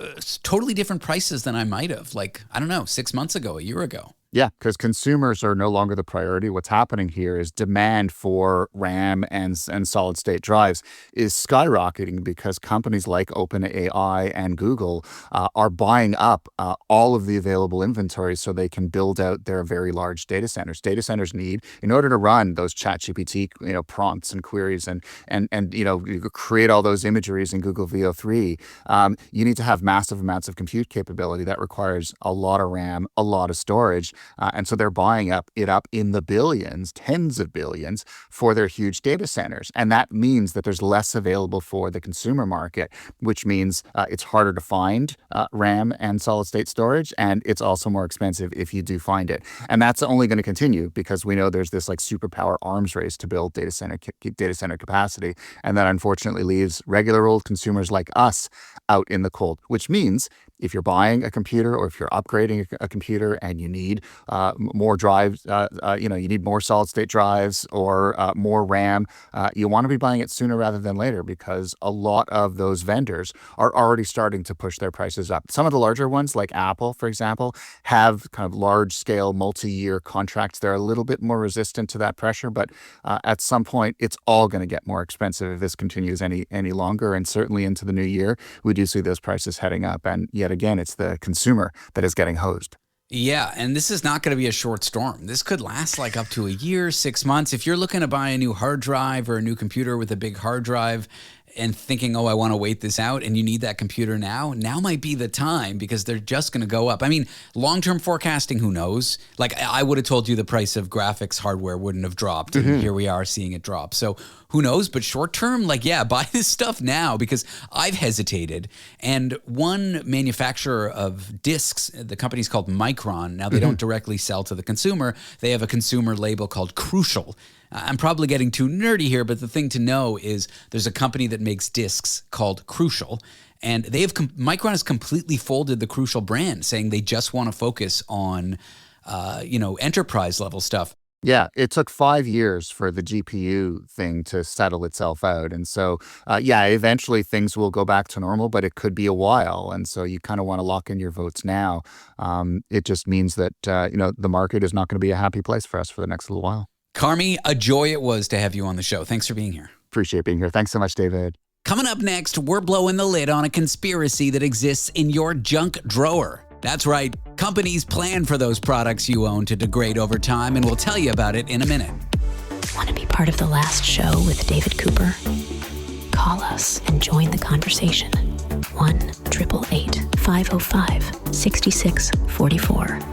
totally different prices than I might have, 6 months ago, a year ago. Yeah, because consumers are no longer the priority. What's happening here is demand for RAM and solid state drives is skyrocketing because companies like OpenAI and Google are buying up all of the available inventory so they can build out their very large data centers. Data centers need, in order to run those ChatGPT prompts and queries and you create all those imageries in Google VO3, you need to have massive amounts of compute capability that requires a lot of RAM, a lot of storage. And so they're buying it up in the billions, tens of billions for their huge data centers. And that means that there's less available for the consumer market, which means it's harder to find RAM and solid state storage. And it's also more expensive if you do find it. And that's only going to continue because we know there's this like superpower arms race to build data center capacity. And that unfortunately leaves regular old consumers like us out in the cold, which means if you're buying a computer or if you're upgrading a computer and you need more drives, you need more solid state drives or more RAM, you want to be buying it sooner rather than later because a lot of those vendors are already starting to push their prices up. Some of the larger ones, like Apple, for example, have kind of large scale multi-year contracts. They're a little bit more resistant to that pressure, but at some point, it's all going to get more expensive if this continues any longer. And certainly into the new year, we do see those prices heading up. And yet again, it's the consumer that is getting hosed. Yeah, and this is not going to be a short storm. This could last like up to a year, 6 months. If you're looking to buy a new hard drive or a new computer with a big hard drive and thinking, I want to wait this out, and you need that computer now might be the time because they're just going to go up. I mean, long-term forecasting, who knows? Like, I would have told you the price of graphics hardware wouldn't have dropped, and here we are seeing it drop. So who knows? But short-term, buy this stuff now because I've hesitated. And one manufacturer of discs, the company's called Micron. Now, they don't directly sell to the consumer. They have a consumer label called Crucial. I'm probably getting too nerdy here, but the thing to know is there's a company that makes discs called Crucial, and Micron has completely folded the Crucial brand, saying they just want to focus on, enterprise level stuff. Yeah, it took 5 years for the GPU thing to settle itself out. And so, eventually things will go back to normal, but it could be a while. And so you kind of want to lock in your votes now. It just means that, the market is not going to be a happy place for us for the next little while. Carmi, a joy it was to have you on the show. Thanks for being here. Appreciate being here. Thanks so much, David. Coming up next, we're blowing the lid on a conspiracy that exists in your junk drawer. That's right. Companies plan for those products you own to degrade over time, and we'll tell you about it in a minute. Want to be part of the last show with David Cooper? Call us and join the conversation. 1-888-505-6644.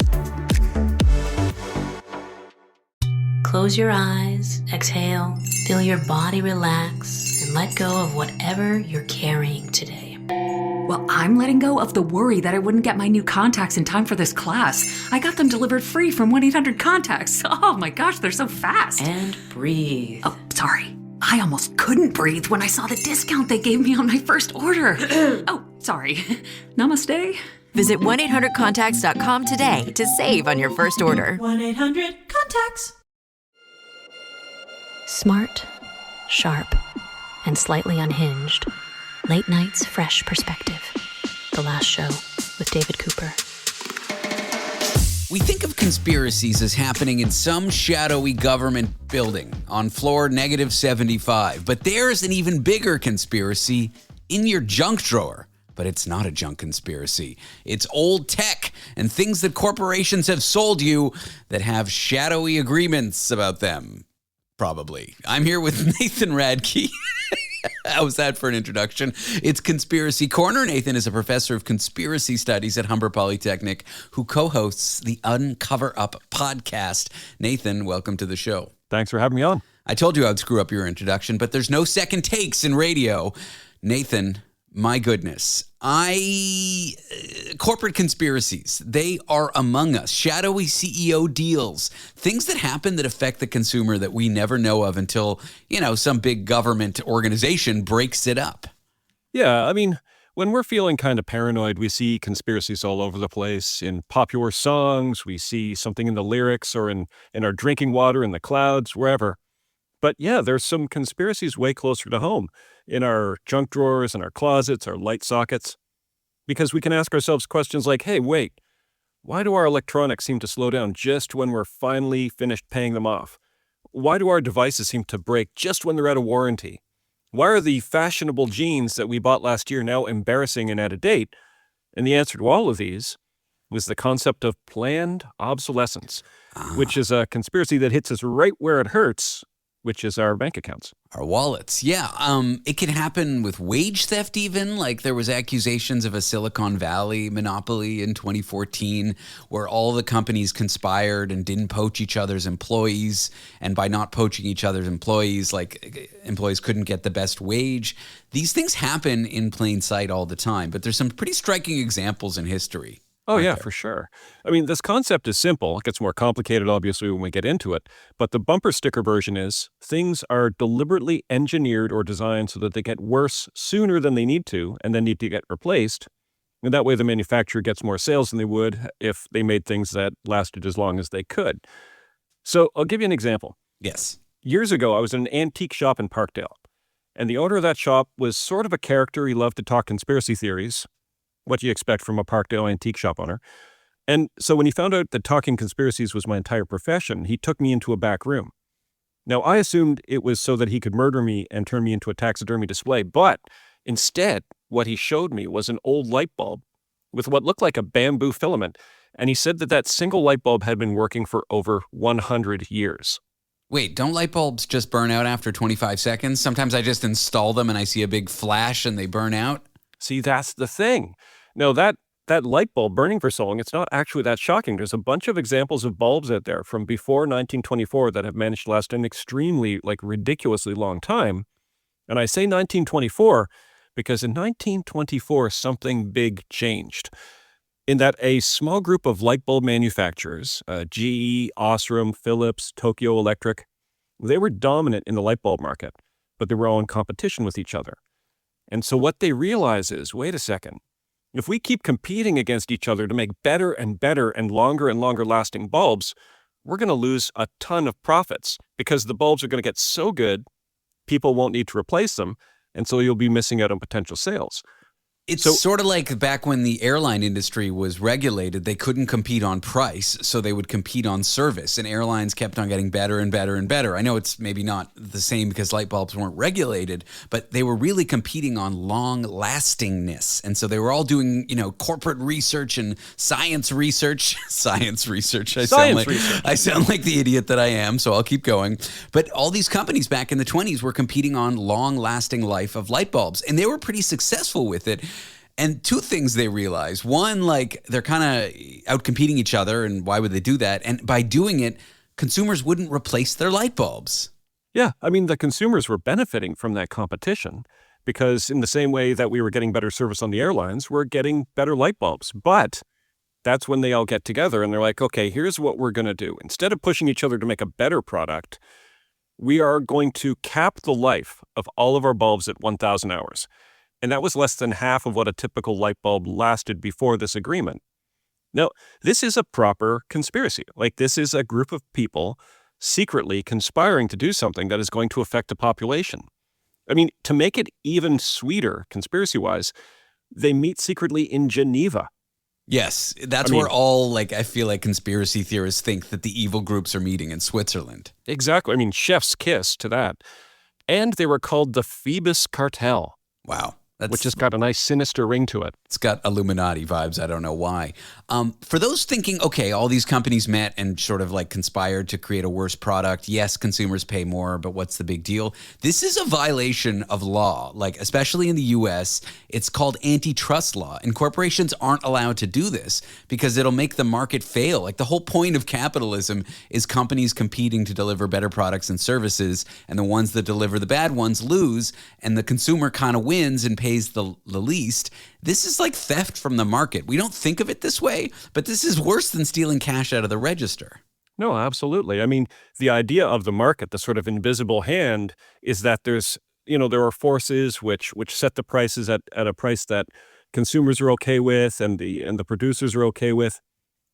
Close your eyes, exhale, feel your body relax, and let go of whatever you're carrying today. Well, I'm letting go of the worry that I wouldn't get my new contacts in time for this class. I got them delivered free from 1-800-CONTACTS. Oh my gosh, they're so fast. And breathe. Oh, sorry. I almost couldn't breathe when I saw the discount they gave me on my first order. Oh, sorry. Namaste. Visit 1-800-CONTACTS.com today to save on your first order. 1-800-CONTACTS. Smart, sharp, and slightly unhinged. Late Night's Fresh Perspective. The Last Show with David Cooper. We think of conspiracies as happening in some shadowy government building on floor -75, but there's an even bigger conspiracy in your junk drawer. But it's not a junk conspiracy. It's old tech and things that corporations have sold you that have shadowy agreements about them. Probably. I'm here with Nathan Radke. How's that for an introduction? It's Conspiracy Corner. Nathan is a professor of conspiracy studies at Humber Polytechnic who co-hosts the Uncover Up podcast. Nathan, welcome to the show. Thanks for having me on. I told you I'd screw up your introduction, but there's no second takes in radio. Nathan, my goodness. Corporate conspiracies, they are among us. Shadowy CEO deals, things that happen that affect the consumer that we never know of until, some big government organization breaks it up. Yeah, I mean, when we're feeling kind of paranoid, we see conspiracies all over the place. In popular songs, we see something in the lyrics or in our drinking water, in the clouds, wherever. But yeah, there's some conspiracies way closer to home, in our junk drawers, in our closets, our light sockets. Because we can ask ourselves questions like, hey, wait, Why do our electronics seem to slow down just when we're finally finished paying them off? Why do our devices seem to break just when they're out of warranty? Why are the fashionable jeans that we bought last year now embarrassing and out of date? And the answer to all of these was the concept of planned obsolescence, which is a conspiracy that hits us right where it hurts, which is our bank accounts. Our wallets, yeah. It can happen with wage theft even. Like there was accusations of a Silicon Valley monopoly in 2014 where all the companies conspired and didn't poach each other's employees. And by not poaching each other's employees, like employees couldn't get the best wage. These things happen in plain sight all the time, but there's some pretty striking examples in history. Oh, yeah, for sure. I mean, this concept is simple. It gets more complicated, obviously, when we get into it. But the bumper sticker version is things are deliberately engineered or designed so that they get worse sooner than they need to and then need to get replaced. And that way the manufacturer gets more sales than they would if they made things that lasted as long as they could. So I'll give you an example. Yes. Years ago, I was in an antique shop in Parkdale. And the owner of that shop was sort of a character. He loved to talk conspiracy theories. What do you expect from a Parkdale antique shop owner? And so when he found out that talking conspiracies was my entire profession, he took me into a back room. Now, I assumed it was so that he could murder me and turn me into a taxidermy display, but instead, what he showed me was an old light bulb with what looked like a bamboo filament, and he said that that single light bulb had been working for over 100 years. Wait, don't light bulbs just burn out after 25 seconds? Sometimes I just install them and I see a big flash and they burn out. See, that's the thing. No, that light bulb burning for so long, it's not actually that shocking. There's a bunch of examples of bulbs out there from before 1924 that have managed to last an extremely, ridiculously long time. And I say 1924 because in 1924, something big changed. In that a small group of light bulb manufacturers, GE, Osram, Philips, Tokyo Electric, they were dominant in the light bulb market, but they were all in competition with each other. And so what they realize is, wait a second, if we keep competing against each other to make better and better and longer lasting bulbs, we're going to lose a ton of profits because the bulbs are going to get so good, people won't need to replace them, and so you'll be missing out on potential sales. It's sort of like back when the airline industry was regulated, they couldn't compete on price, so they would compete on service, and airlines kept on getting better and better and better. I know it's maybe not the same because light bulbs weren't regulated, but they were really competing on long-lastingness, and so they were all doing, corporate research and science research. I sound like the idiot that I am, so I'll keep going. But all these companies back in the 20s were competing on long-lasting life of light bulbs, and they were pretty successful with it. And two things they realize. One, they're kind of out-competing each other, and why would they do that? And by doing it, consumers wouldn't replace their light bulbs. Yeah, I mean, the consumers were benefiting from that competition because in the same way that we were getting better service on the airlines, we're getting better light bulbs. But that's when they all get together and they're like, okay, here's what we're going to do. Instead of pushing each other to make a better product, we are going to cap the life of all of our bulbs at 1,000 hours. And that was less than half of what a typical light bulb lasted before this agreement. Now, this is a proper conspiracy. This is a group of people secretly conspiring to do something that is going to affect the population. I mean, to make it even sweeter, conspiracy-wise, they meet secretly in Geneva. Yes, that's where all, I feel like conspiracy theorists think that the evil groups are meeting in Switzerland. Exactly. I mean, chef's kiss to that. And they were called the Phoebus Cartel. Wow. Which has got a nice sinister ring to it. It's got Illuminati vibes. I don't know why. For those thinking, okay, all these companies met and sort of conspired to create a worse product. Yes, consumers pay more, but what's the big deal? This is a violation of law, especially in the U.S. It's called antitrust law, and corporations aren't allowed to do this because it'll make the market fail. The whole point of capitalism is companies competing to deliver better products and services, and the ones that deliver the bad ones lose, and the consumer kind of wins and pays the least. This is like theft from the market. We don't think of it this way, but this is worse than stealing cash out of the register. No, absolutely. I mean, the idea of the market, the sort of invisible hand, is that there are forces which set the prices at a price that consumers are okay with and the producers are okay with.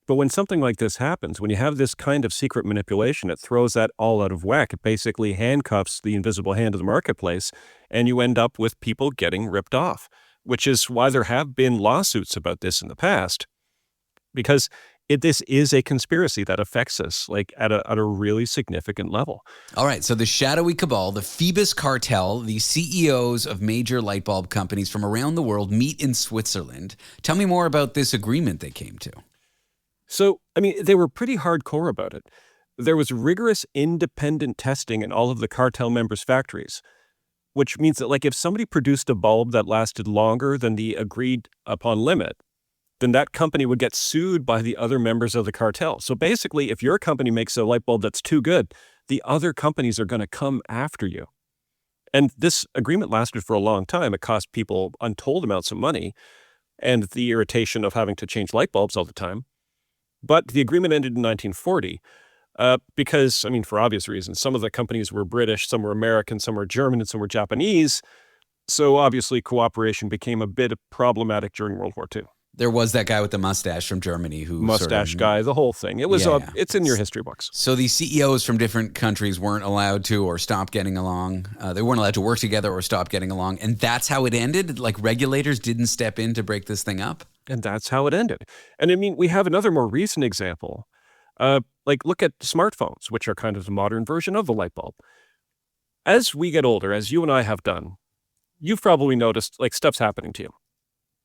But when something like this happens, when you have this kind of secret manipulation, it throws that all out of whack. It basically handcuffs the invisible hand of the marketplace, and you end up with people getting ripped off, which is why there have been lawsuits about this in the past. Because this is a conspiracy that affects us like at a really significant level. All right, so the shadowy cabal, the Phoebus cartel, the CEOs of major light bulb companies from around the world meet in Switzerland. Tell me more about this agreement they came to. So, I mean, they were pretty hardcore about it. There was rigorous independent testing in all of the cartel members' factories, which means that like if somebody produced a bulb that lasted longer than the agreed upon limit, then that company would get sued by the other members of the cartel. So basically, if your company makes a light bulb that's too good, the other companies are going to come after you. And this agreement lasted for a long time. It cost people untold amounts of money and the irritation of having to change light bulbs all the time. But the agreement ended in 1940 because, I mean, for obvious reasons, some of the companies were British, some were American, some were German, and some were Japanese. So obviously cooperation became a bit problematic during World War II. There was that guy with the mustache from Germany who mustache guy, the whole thing. It was it's in your history books. So these CEOs from different countries weren't allowed to or stopped getting along. They weren't allowed to work together or stop getting along. And that's how it ended? Like regulators didn't step in to break this thing up? And that's how it ended. And I mean, we have another more recent example. Like look at smartphones, which are kind of the modern version of the light bulb. As we get older, as you and I have done, you've probably noticed like stuff's happening to you.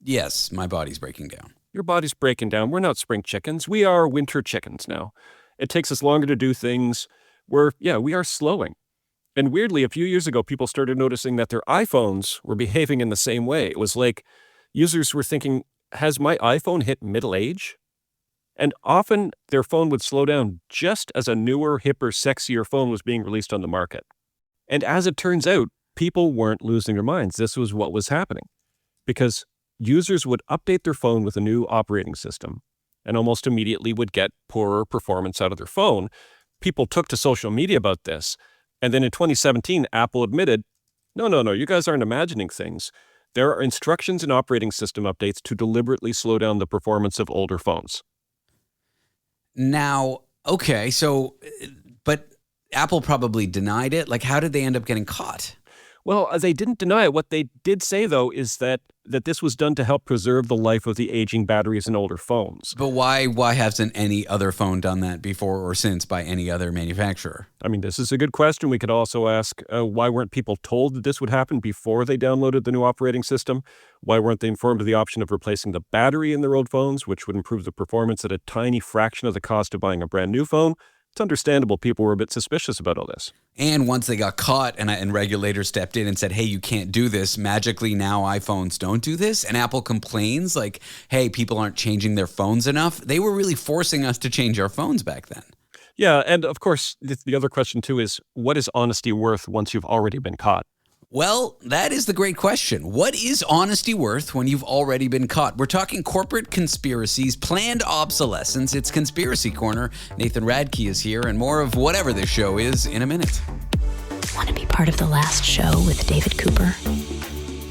Yes, my body's breaking down. Your body's breaking down. We're not spring chickens. We are winter chickens now. It takes us longer to do things. We are slowing. And weirdly, a few years ago, people started noticing that their iPhones were behaving in the same way. It was like users were thinking, has my iPhone hit middle age? And often their phone would slow down just as a newer, hipper, sexier phone was being released on the market. And as it turns out, people weren't losing their minds. This was what was happening. Because users would update their phone with a new operating system and almost immediately would get poorer performance out of their phone. People took to social media about this. And then in 2017, Apple admitted, no, you guys aren't imagining things. There are instructions in operating system updates to deliberately slow down the performance of older phones. Now, okay, but Apple probably denied it. Like, how did they end up getting caught? Well, they didn't deny it. What they did say, though, is that this was done to help preserve the life of the aging batteries in older phones. But why hasn't any other phone done that before or since by any other manufacturer? I mean, this is a good question. We could also ask, why weren't people told that this would happen before they downloaded the new operating system? Why weren't they informed of the option of replacing the battery in their old phones, which would improve the performance at a tiny fraction of the cost of buying a brand new phone? It's understandable people were a bit suspicious about all this. And once they got caught and regulators stepped in and said, hey, you can't do this, magically now iPhones don't do this, and Apple complains like, hey, people aren't changing their phones enough. They were really forcing us to change our phones back then. Yeah, and of course, the other question too is, what is honesty worth once you've already been caught? Well, that is the great question. What is honesty worth when you've already been caught? We're talking corporate conspiracies, planned obsolescence. It's Conspiracy Corner. Nathan Radke is here, and more of whatever this show is in a minute. Want to be part of the last show with David Cooper?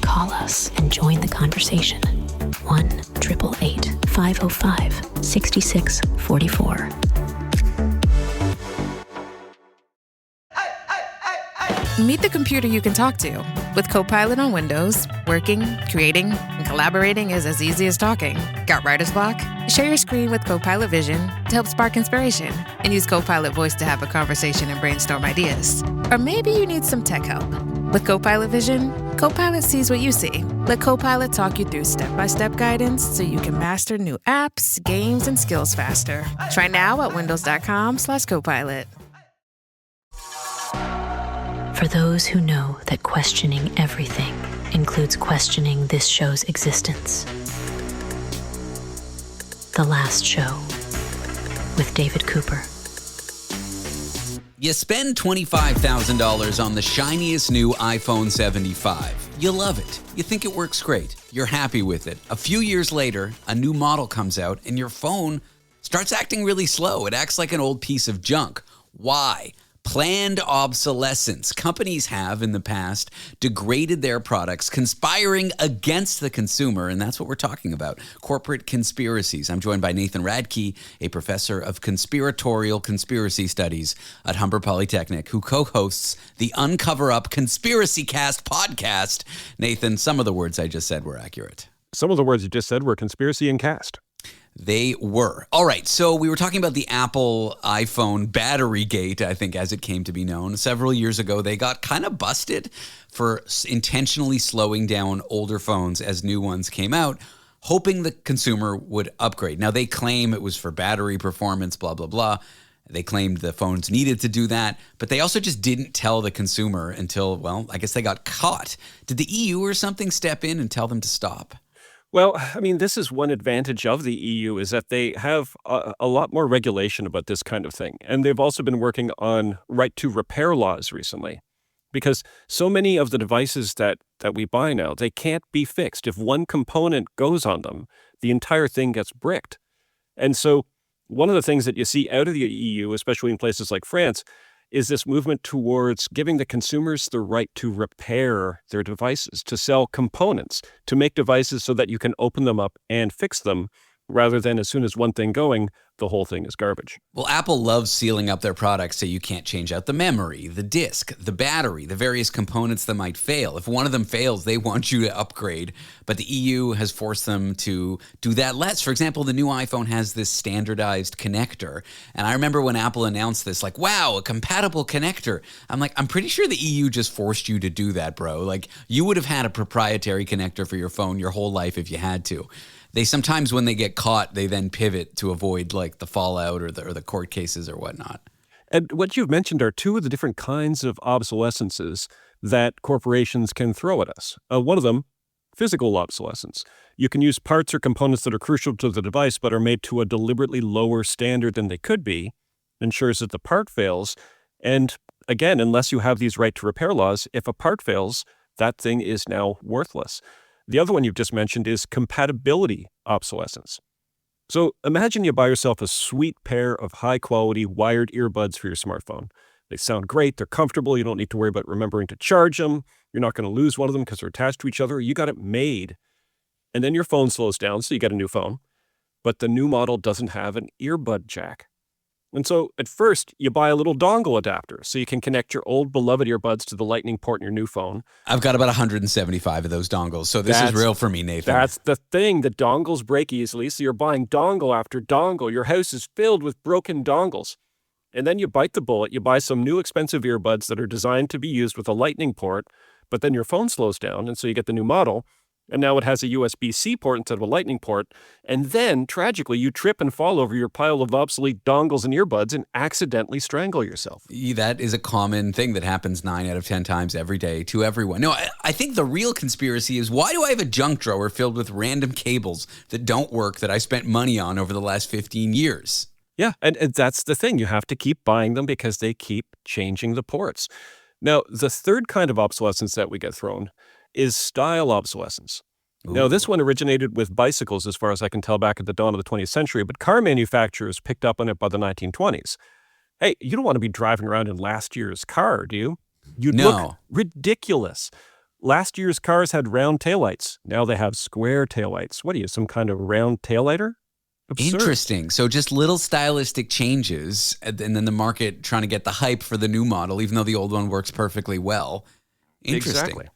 Call us and join the conversation. 1-888-505-6644. Meet the computer you can talk to. With Copilot on Windows, working, creating, and collaborating is as easy as talking. Got writer's block? Share your screen with Copilot Vision to help spark inspiration, and use Copilot Voice to have a conversation and brainstorm ideas. Or maybe you need some tech help. With Copilot Vision, Copilot sees what you see. Let Copilot talk you through step-by-step guidance so you can master new apps, games, and skills faster. Try now at windows.com/Copilot. For those who know that questioning everything includes questioning this show's existence. The Last Show with David Cooper. You spend $25,000 on the shiniest new iPhone 75. You love it. You think it works great. You're happy with it. A few years later, a new model comes out and your phone starts acting really slow. It acts like an old piece of junk. Why? Planned obsolescence. Companies have, in the past, degraded their products, conspiring against the consumer, and that's what we're talking about, corporate conspiracies. I'm joined by Nathan Radke, a professor of conspiratorial conspiracy studies at Humber Polytechnic, who co-hosts the Uncover Up Conspiracy Cast podcast. Nathan, some of the words I just said were accurate. Some of the words you just said were conspiracy and cast. They were. All right, so we were talking about the Apple iPhone battery gate, I think, as it came to be known. Several years ago, they got kind of busted for intentionally slowing down older phones as new ones came out, hoping the consumer would upgrade. Now, they claim it was for battery performance, blah, blah, blah. They claimed the phones needed to do that, but they also just didn't tell the consumer until, well, I guess they got caught. Did the EU or something step in and tell them to stop? Well, I mean, this is one advantage of the EU is that they have a lot more regulation about this kind of thing. And they've also been working on right to repair laws recently because so many of the devices that we buy now, they can't be fixed. If one component goes on them, the entire thing gets bricked. And so one of the things that you see out of the EU, especially in places like France, is this movement towards giving the consumers the right to repair their devices, to sell components, to make devices so that you can open them up and fix them, rather than as soon as one thing going, the whole thing is garbage. Well, Apple loves sealing up their products so you can't change out the memory, the disk, the battery, the various components that might fail. If one of them fails, they want you to upgrade, but the EU has forced them to do that less. For example, the new iPhone has this standardized connector, and I remember when Apple announced this, like, wow, a compatible connector. I'm like, I'm pretty sure the EU just forced you to do that, bro. Like, you would have had a proprietary connector for your phone your whole life if you had to. They sometimes, when they get caught, they then pivot to avoid like the fallout or the court cases or whatnot. And what you've mentioned are two of the different kinds of obsolescences that corporations can throw at us. One of them, physical obsolescence. You can use parts or components that are crucial to the device but are made to a deliberately lower standard than they could be, ensures that the part fails. And again, unless you have these right to repair laws, if a part fails, that thing is now worthless. The other one you've just mentioned is compatibility obsolescence. So imagine you buy yourself a sweet pair of high-quality wired earbuds for your smartphone. They sound great, they're comfortable, you don't need to worry about remembering to charge them, you're not going to lose one of them because they're attached to each other, you got it made. And then your phone slows down, so you get a new phone, but the new model doesn't have an earbud jack. And so at first, you buy a little dongle adapter so you can connect your old beloved earbuds to the lightning port in your new phone. I've got about 175 of those dongles, so this is real for me, Nathan. That's the thing. The dongles break easily, so you're buying dongle after dongle. Your house is filled with broken dongles. And then you bite the bullet. You buy some new expensive earbuds that are designed to be used with a lightning port, but then your phone slows down, and so you get the new model. And now it has a USB-C port instead of a lightning port. And then, tragically, you trip and fall over your pile of obsolete dongles and earbuds and accidentally strangle yourself. That is a common thing that happens 9 out of 10 times every day to everyone. No, I think the real conspiracy is, why do I have a junk drawer filled with random cables that don't work that I spent money on over the last 15 years? Yeah, and that's the thing. You have to keep buying them because they keep changing the ports. Now, the third kind of obsolescence that we get thrown is style obsolescence. Ooh. Now, this one originated with bicycles, as far as I can tell, back at the dawn of the 20th century, but car manufacturers picked up on it by the 1920s. Hey, you don't want to be driving around in last year's car, do you? You'd look ridiculous. Last year's cars had round taillights. Now they have square taillights. What are you, some kind of round taillighter? Absurd. Interesting. So just little stylistic changes, and then the market trying to get the hype for the new model, even though the old one works perfectly well. Interesting. Exactly.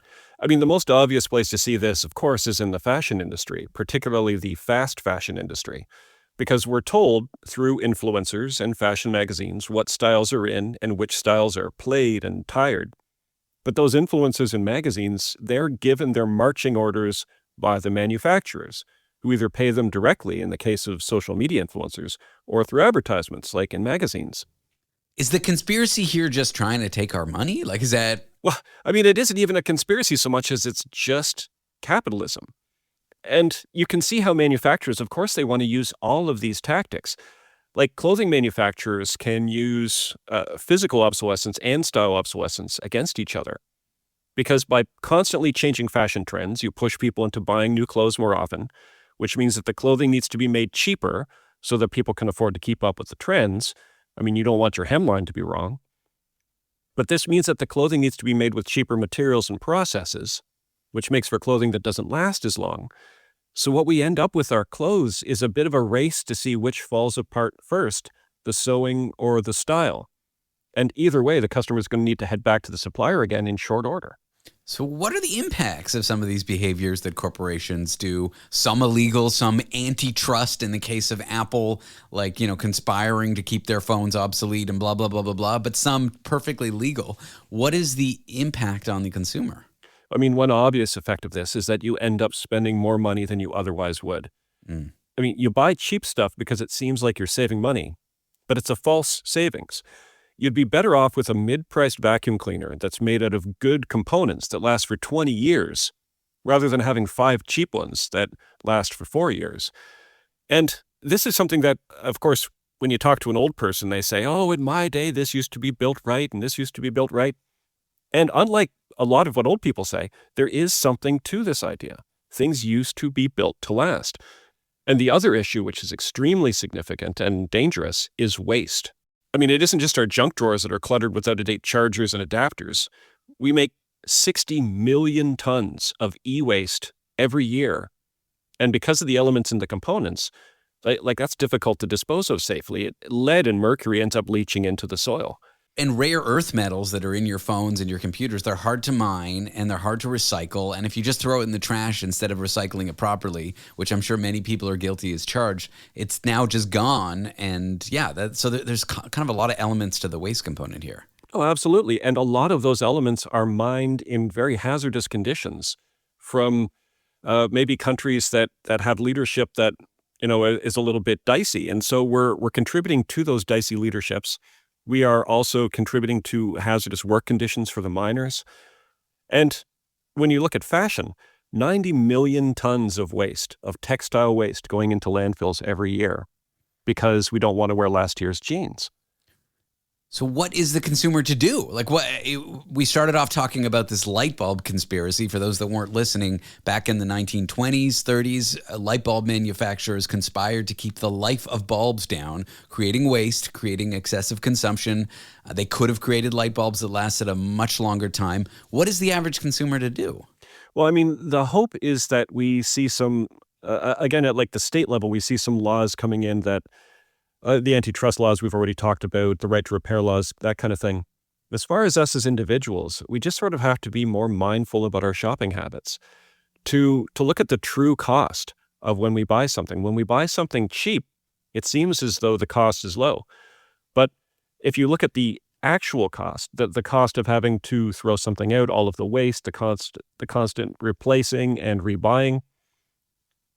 I mean, the most obvious place to see this, of course, is in the fashion industry, particularly the fast fashion industry, because we're told through influencers and fashion magazines what styles are in and which styles are played and tired. But those influencers and magazines, they're given their marching orders by the manufacturers, who either pay them directly in the case of social media influencers or through advertisements like in magazines. Is the conspiracy here just trying to take our money? Like, is that... Well, I mean, it isn't even a conspiracy so much as it's just capitalism. And you can see how manufacturers, of course, they want to use all of these tactics. Like clothing manufacturers can use physical obsolescence and style obsolescence against each other. Because by constantly changing fashion trends, you push people into buying new clothes more often, which means that the clothing needs to be made cheaper so that people can afford to keep up with the trends. I mean, you don't want your hemline to be wrong. But this means that the clothing needs to be made with cheaper materials and processes, which makes for clothing that doesn't last as long. So what we end up with our clothes is a bit of a race to see which falls apart first, the sewing or the style. And either way, the customer is going to need to head back to the supplier again in short order. So what are the impacts of some of these behaviors that corporations do? Some illegal, some antitrust in the case of Apple, like, conspiring to keep their phones obsolete and blah, blah, blah, blah, blah, but some perfectly legal. What is the impact on the consumer? I mean, one obvious effect of this is that you end up spending more money than you otherwise would. I mean, you buy cheap stuff because it seems like you're saving money, but it's a false savings. You'd be better off with a mid-priced vacuum cleaner that's made out of good components that last for 20 years, rather than having 5 cheap ones that last for 4 years. And this is something that, of course, when you talk to an old person, they say, oh, in my day, this used to be built right, and this used to be built right. And unlike a lot of what old people say, there is something to this idea. Things used to be built to last. And the other issue, which is extremely significant and dangerous, is waste. I mean, it isn't just our junk drawers that are cluttered with out-of-date chargers and adapters. We make 60 million tons of e-waste every year. And because of the elements in the components, like that's difficult to dispose of safely. Lead and mercury ends up leaching into the soil. And rare earth metals that are in your phones and your computers, they're hard to mine and they're hard to recycle. And if you just throw it in the trash instead of recycling it properly, which I'm sure many people are guilty as charged, it's now just gone. And so there's kind of a lot of elements to the waste component here. Oh, absolutely. And a lot of those elements are mined in very hazardous conditions from maybe countries that have leadership that, is a little bit dicey. And so we're contributing to those dicey leaderships. We are also contributing to hazardous work conditions for the miners. And when you look at fashion, 90 million tons of waste, of textile waste going into landfills every year because we don't want to wear last year's jeans. So what is the consumer to do? We started off talking about this light bulb conspiracy. For those that weren't listening, back in the 1920s, 30s, light bulb manufacturers conspired to keep the life of bulbs down, creating waste, creating excessive consumption. They could have created light bulbs that lasted a much longer time. What is the average consumer to do? Well, I mean, the hope is that we see some, again, at the state level, we see some laws coming in that the antitrust laws we've already talked about, the right to repair laws, that kind of thing. As far as us as individuals, we just sort of have to be more mindful about our shopping habits, to look at the true cost of when we buy something. When we buy something cheap, it seems as though the cost is low. But if you look at the actual cost, the cost of having to throw something out, all of the waste, the constant replacing and rebuying,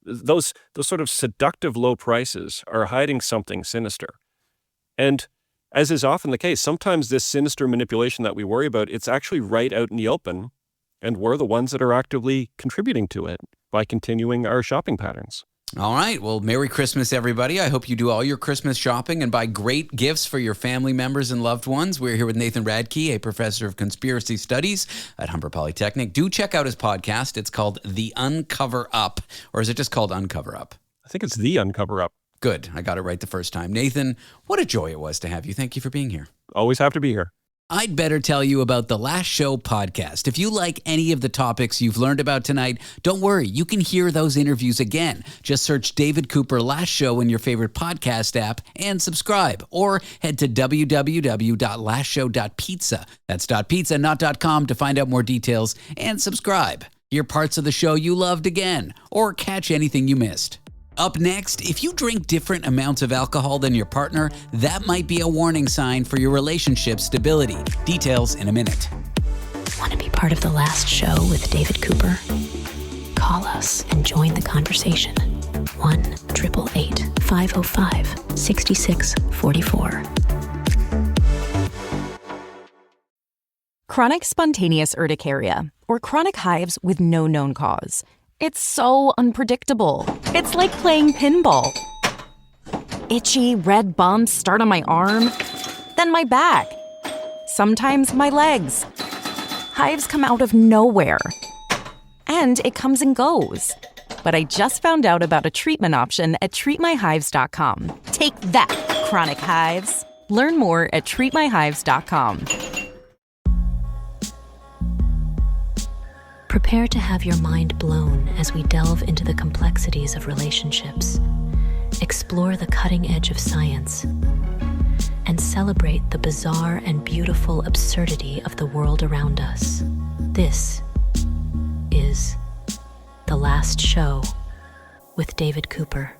those sort of seductive low prices are hiding something sinister. And as is often the case, sometimes this sinister manipulation that we worry about, it's actually right out in the open, and we're the ones that are actively contributing to it by continuing our shopping patterns. All right. Well, Merry Christmas, everybody. I hope you do all your Christmas shopping and buy great gifts for your family members and loved ones. We're here with Nathan Radke, a professor of conspiracy studies at Humber Polytechnic. Do check out his podcast. It's called The Uncover Up, or is it just called Uncover Up? I think it's The Uncover Up. Good. I got it right the first time. Nathan, what a joy it was to have you. Thank you for being here. Always have to be here. I'd better tell you about the Last Show podcast. If you like any of the topics you've learned about tonight, don't worry, you can hear those interviews again. Just search David Cooper Last Show in your favorite podcast app and subscribe. Or head to www.lastshow.pizza. That's .pizza, not .com, to find out more details and subscribe. Hear parts of the show you loved again, or catch anything you missed. Up next, if you drink different amounts of alcohol than your partner, that might be a warning sign for your relationship's stability. Details in a minute. Want to be part of The Last Show with David Cooper? Call us and join the conversation. 1-888-505-6644. Chronic spontaneous urticaria, or chronic hives with no known cause. It's so unpredictable. It's like playing pinball. Itchy, red bumps start on my arm, then my back. Sometimes my legs. Hives come out of nowhere. And it comes and goes. But I just found out about a treatment option at treatmyhives.com. Take that, chronic hives. Learn more at treatmyhives.com. Prepare to have your mind blown as we delve into the complexities of relationships, explore the cutting edge of science, and celebrate the bizarre and beautiful absurdity of the world around us. This is The Last Show with David Cooper.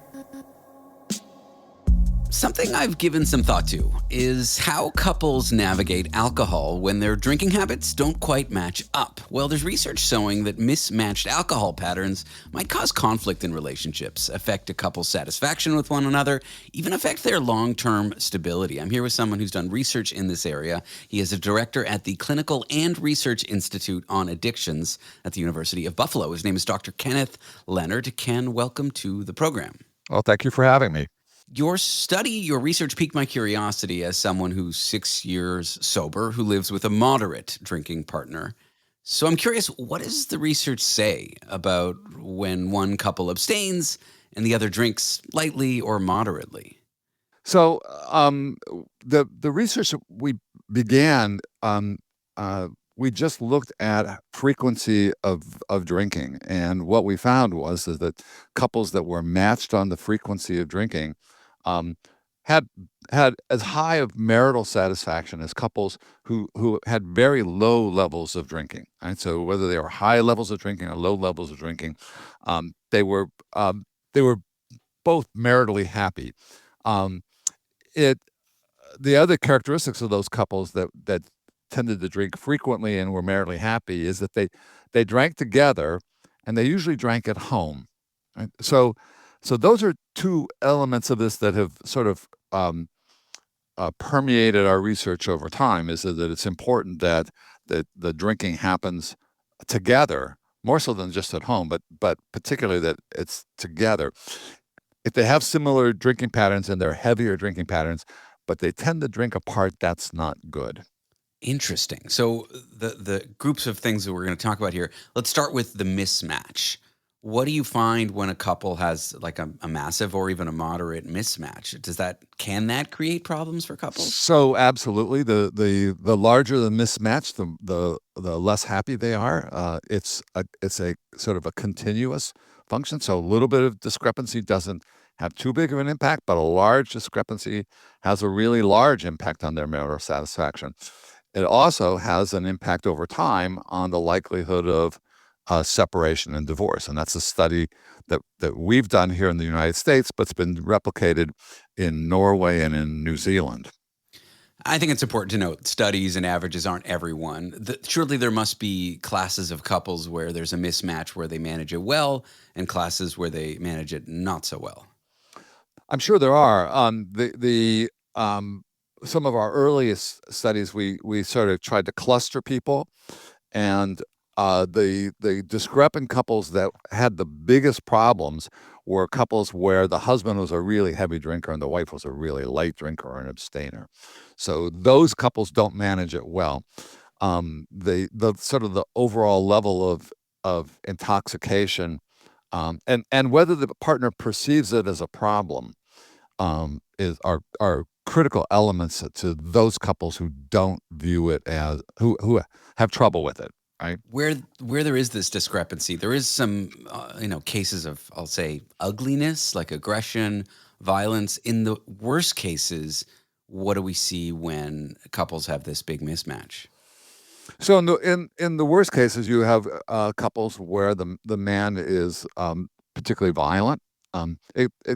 Something I've given some thought to is how couples navigate alcohol when their drinking habits don't quite match up. Well, there's research showing that mismatched alcohol patterns might cause conflict in relationships, affect a couple's satisfaction with one another, even affect their long-term stability. I'm here with someone who's done research in this area. He is a director at the Clinical and Research Institute on Addictions at the University of Buffalo. His name is Dr. Kenneth Leonard. Ken, welcome to the program. Well, thank you for having me. Your study, your research piqued my curiosity as someone who's 6 years sober, who lives with a moderate drinking partner. So I'm curious, what does the research say about when one couple abstains and the other drinks lightly or moderately? So the research that we began, we just looked at frequency of drinking. And what we found was that couples that were matched on the frequency of drinking had as high of marital satisfaction as couples who had very low levels of drinking. Right? So whether they were high levels of drinking or low levels of drinking, they were both maritally happy. The other characteristics of those couples that tended to drink frequently and were maritally happy is that they drank together, and they usually drank at home. Right? So those are two elements of this that have sort of permeated our research over time, is that it's important that the drinking happens together, more so than just at home, but particularly that it's together. If they have similar drinking patterns and they're heavier drinking patterns, but they tend to drink apart, that's not good. Interesting. So the groups of things that we're going to talk about here, let's start with the mismatch. What do you find when a couple has like a massive or even a moderate mismatch? Can that create problems for couples? So absolutely. The larger the mismatch, the less happy they are. It's a sort of a continuous function. So a little bit of discrepancy doesn't have too big of an impact, but a large discrepancy has a really large impact on their marital satisfaction. It also has an impact over time on the likelihood of separation and divorce. And that's a study that we've done here in the United States, but it's been replicated in Norway and in New Zealand. I think it's important to note studies and averages aren't everyone. Surely there must be classes of couples where there's a mismatch where they manage it well and classes where they manage it not so well. I'm sure there are. Some of our earliest studies, we sort of tried to cluster people, and the discrepant couples that had the biggest problems were couples where the husband was a really heavy drinker and the wife was a really light drinker or an abstainer. So those couples don't manage it well. The sort of the overall level of intoxication and whether the partner perceives it as a problem are critical elements to those couples who don't view it as who have trouble with it. Right. Where there is this discrepancy, there is some, cases of, I'll say, ugliness, like aggression, violence. In the worst cases, what do we see when couples have this big mismatch? So in the worst cases, you have couples where the man is particularly violent.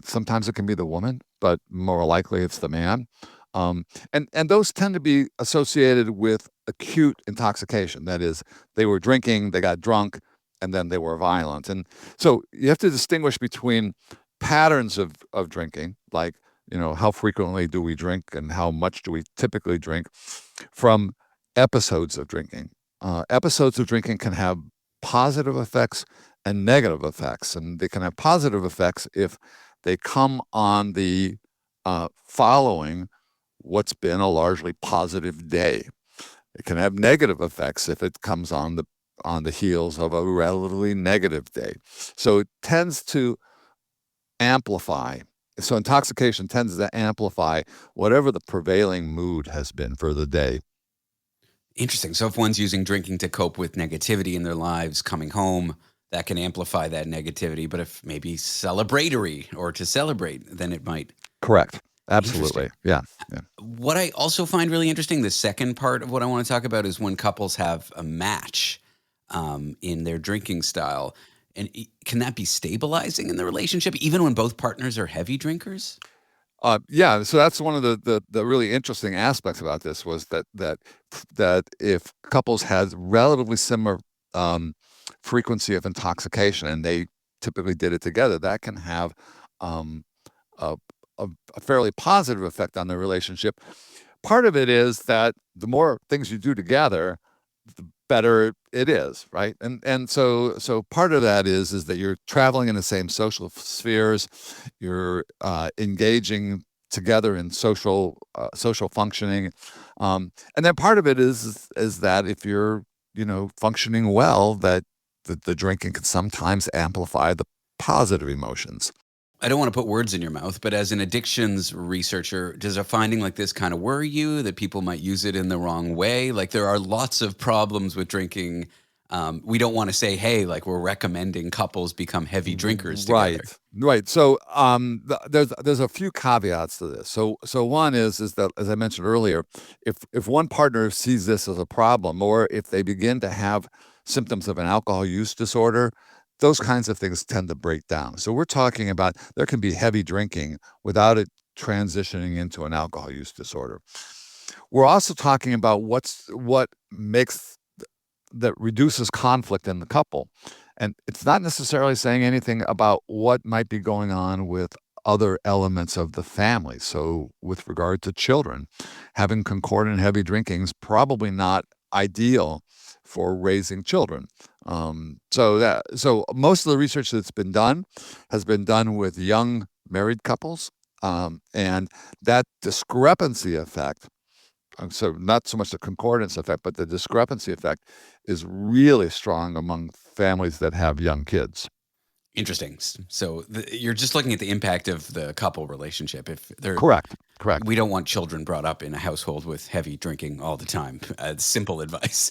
Sometimes it can be the woman, but more likely it's the man. And those tend to be associated with acute intoxication. That is, they were drinking, they got drunk, and then they were violent. And so you have to distinguish between patterns of drinking, like, how frequently do we drink and how much do we typically drink, from episodes of drinking. Episodes of drinking can have positive effects and negative effects. And they can have positive effects if they come on the following what's been a largely positive day. It can have negative effects if it comes on the heels of a relatively negative day. So it tends to amplify. So intoxication tends to amplify whatever the prevailing mood has been for the day. Interesting. So if one's using drinking to cope with negativity in their lives, coming home, that can amplify that negativity. But if maybe celebratory or to celebrate, then it might. Correct. Absolutely. Yeah. What I also find really interesting, the second part of what I want to talk about, is when couples have a match. in their drinking style. And can that be stabilizing in the relationship, even when both partners are heavy drinkers? Yeah, so that's one of the really interesting aspects about this was that if couples had relatively similar frequency of intoxication and they typically did it together, that can have a fairly positive effect on the relationship. Part of it is that the more things you do together, the better it is, right? And so part of that is that you're traveling in the same social spheres, you're engaging together in social functioning, and then part of it is that if you're functioning well, that the drinking can sometimes amplify the positive emotions. I don't want to put words in your mouth, but as an addictions researcher, does a finding like this kind of worry you that people might use it in the wrong way? Like there are lots of problems with drinking. We don't want to say, hey, like we're recommending couples become heavy drinkers together. Right. So there's a few caveats to this. So one is that, as I mentioned earlier, if one partner sees this as a problem, or if they begin to have symptoms of an alcohol use disorder, those kinds of things tend to break down. So we're talking about there can be heavy drinking without it transitioning into an alcohol use disorder. We're also talking about what makes that reduces conflict in the couple. And it's not necessarily saying anything about what might be going on with other elements of the family. So with regard to children, having concordant heavy drinking is probably not ideal for raising children. So most of the research that's been done has been done with young married couples, and that discrepancy effect, so not so much the concordance effect, but the discrepancy effect is really strong among families that have young kids. Interesting. So you're just looking at the impact of the couple relationship. If they're Correct. We don't want children brought up in a household with heavy drinking all the time. Simple advice.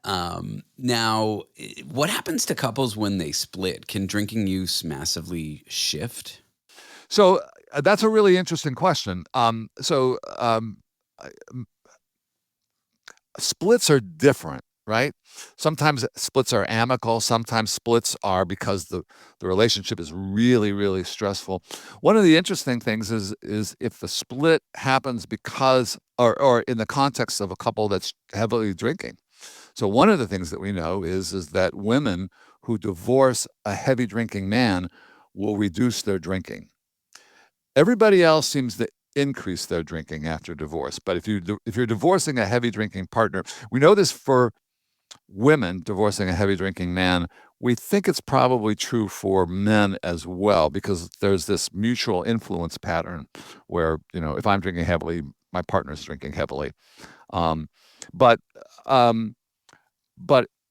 Now, what happens to couples when they split? Can drinking use massively shift? So that's a really interesting question. Splits are different, right? Sometimes splits are amicable. Sometimes splits are because the relationship is really, really stressful. One of the interesting things is if the split happens because, or in the context of a couple that's heavily drinking. So one of the things that we know is that women who divorce a heavy drinking man will reduce their drinking. Everybody else seems to increase their drinking after divorce. But if you're divorcing a heavy drinking partner, we know this for women divorcing a heavy drinking man. We think it's probably true for men as well, because there's this mutual influence pattern where, if I'm drinking heavily, my partner's drinking heavily. But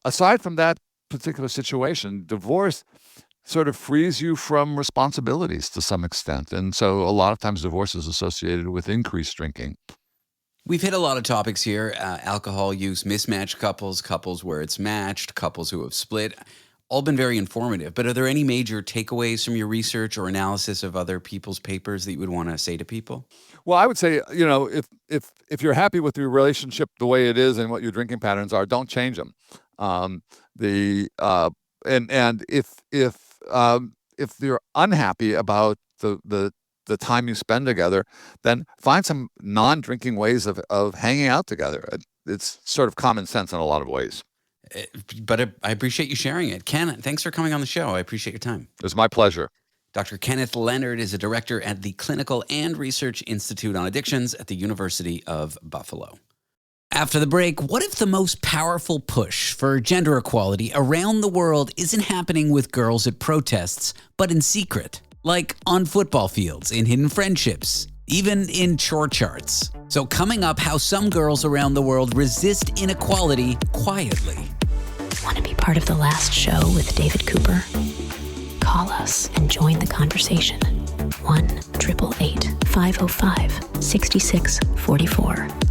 aside from that particular situation, divorce sort of frees you from responsibilities to some extent. And so a lot of times divorce is associated with increased drinking. We've hit a lot of topics here: alcohol use, mismatched couples, couples where it's matched, couples who have split. All been very informative. But are there any major takeaways from your research or analysis of other people's papers that you would want to say to people? Well, I would say, if you're happy with your relationship the way it is and what your drinking patterns are, don't change them. If you're unhappy about the time you spend together, then find some non-drinking ways of hanging out together. It's sort of common sense in a lot of ways. But I appreciate you sharing it. Ken, thanks for coming on the show. I appreciate your time. It was my pleasure. Dr. Kenneth Leonard is a director at the Clinical and Research Institute on Addictions at the University of Buffalo. After the break, what if the most powerful push for gender equality around the world isn't happening with girls at protests, but in secret? Like on football fields, in hidden friendships, even in chore charts. So coming up, how some girls around the world resist inequality quietly. Want to be part of the last show with David Cooper? Call us and join the conversation. 1-888-505-6644.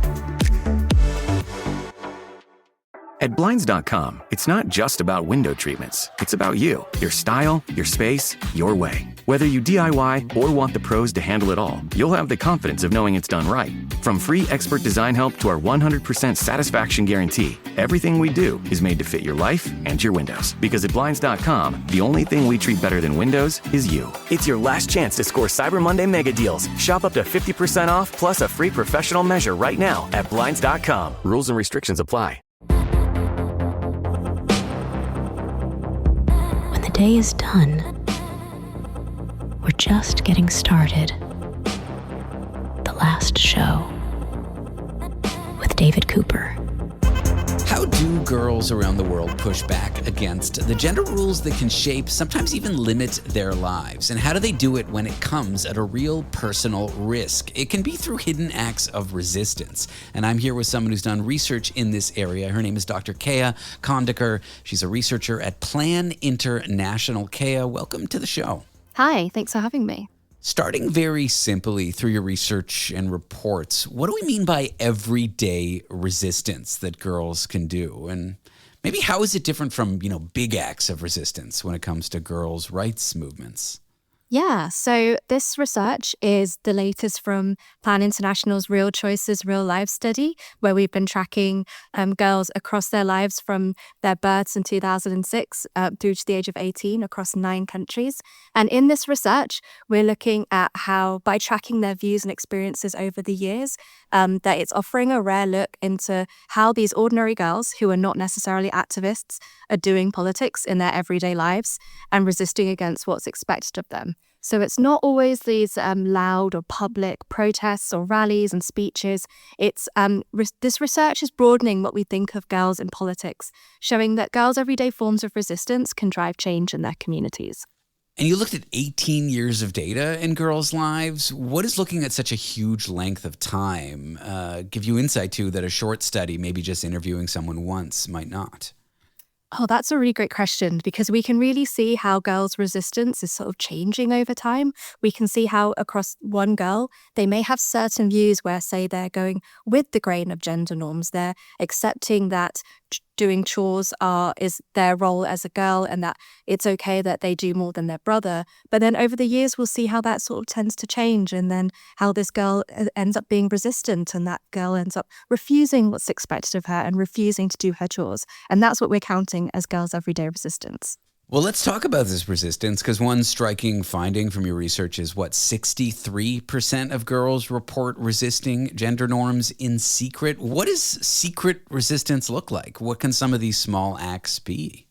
At Blinds.com, it's not just about window treatments. It's about you, your style, your space, your way. Whether you DIY or want the pros to handle it all, you'll have the confidence of knowing it's done right. From free expert design help to our 100% satisfaction guarantee, everything we do is made to fit your life and your windows. Because at Blinds.com, the only thing we treat better than windows is you. It's your last chance to score Cyber Monday mega deals. Shop up to 50% off plus a free professional measure right now at Blinds.com. Rules and restrictions apply. When the day is done, we're just getting started. The Last Show with David Cooper. How do girls around the world push back against the gender rules that can shape, sometimes even limit their lives? And how do they do it when it comes at a real personal risk? It can be through hidden acts of resistance. And I'm here with someone who's done research in this area. Her name is Dr. Keya Khandaker. She's a researcher at Plan International. Keya, welcome to the show. Hi, thanks for having me. Starting very simply through your research and reports, what do we mean by everyday resistance that girls can do? And maybe how is it different from, big acts of resistance when it comes to girls' rights movements? Yeah, so this research is the latest from Plan International's Real Choices, Real Lives study, where we've been tracking girls across their lives from their births in 2006 through to the age of 18 across 9 countries. And in this research, we're looking at how, by tracking their views and experiences over the years, that it's offering a rare look into how these ordinary girls, who are not necessarily activists, are doing politics in their everyday lives and resisting against what's expected of them. So it's not always these loud or public protests or rallies and speeches. It's this research is broadening what we think of girls in politics, showing that girls' everyday forms of resistance can drive change in their communities. And you looked at 18 years of data in girls' lives. What does looking at such a huge length of time give you insight to that a short study, maybe just interviewing someone once, might not? Oh, that's a really great question, because we can really see how girls' resistance is sort of changing over time. We can see how across one girl, they may have certain views where, say, they're going with the grain of gender norms. They're accepting that doing chores is their role as a girl and that it's okay that they do more than their brother. But then over the years, we'll see how that sort of tends to change, and then how this girl ends up being resistant, and that girl ends up refusing what's expected of her and refusing to do her chores. And that's what we're counting as girls' everyday resistance. Well, let's talk about this resistance, because one striking finding from your research is 63% of girls report resisting gender norms in secret. What does secret resistance look like? What can some of these small acts be?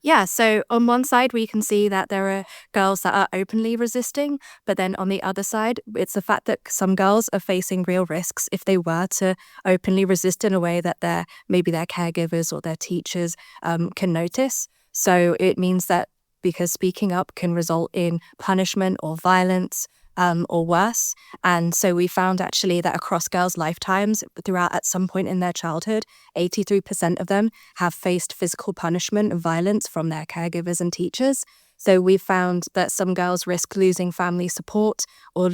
Yeah, so on one side, we can see that there are girls that are openly resisting, but then on the other side, it's the fact that some girls are facing real risks if they were to openly resist in a way that maybe their caregivers or their teachers can notice. So it means that because speaking up can result in punishment or violence or worse. And so we found actually that across girls' lifetimes, throughout at some point in their childhood, 83% of them have faced physical punishment and violence from their caregivers and teachers. So we found that some girls risk losing family support or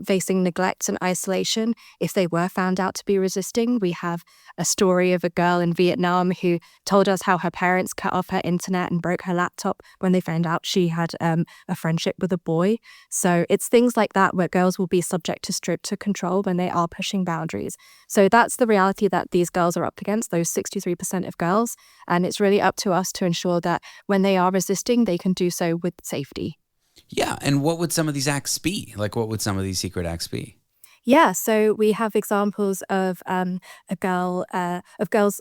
facing neglect and isolation if they were found out to be resisting. We have a story of a girl in Vietnam who told us how her parents cut off her internet and broke her laptop when they found out she had a friendship with a boy. So it's things like that where girls will be subject to stricter control when they are pushing boundaries. So that's the reality that these girls are up against, those 63% of girls. And it's really up to us to ensure that when they are resisting, they can do so with safety. Yeah, and what would some of these acts be? Like, what would some of these secret acts be? Yeah, so we have examples of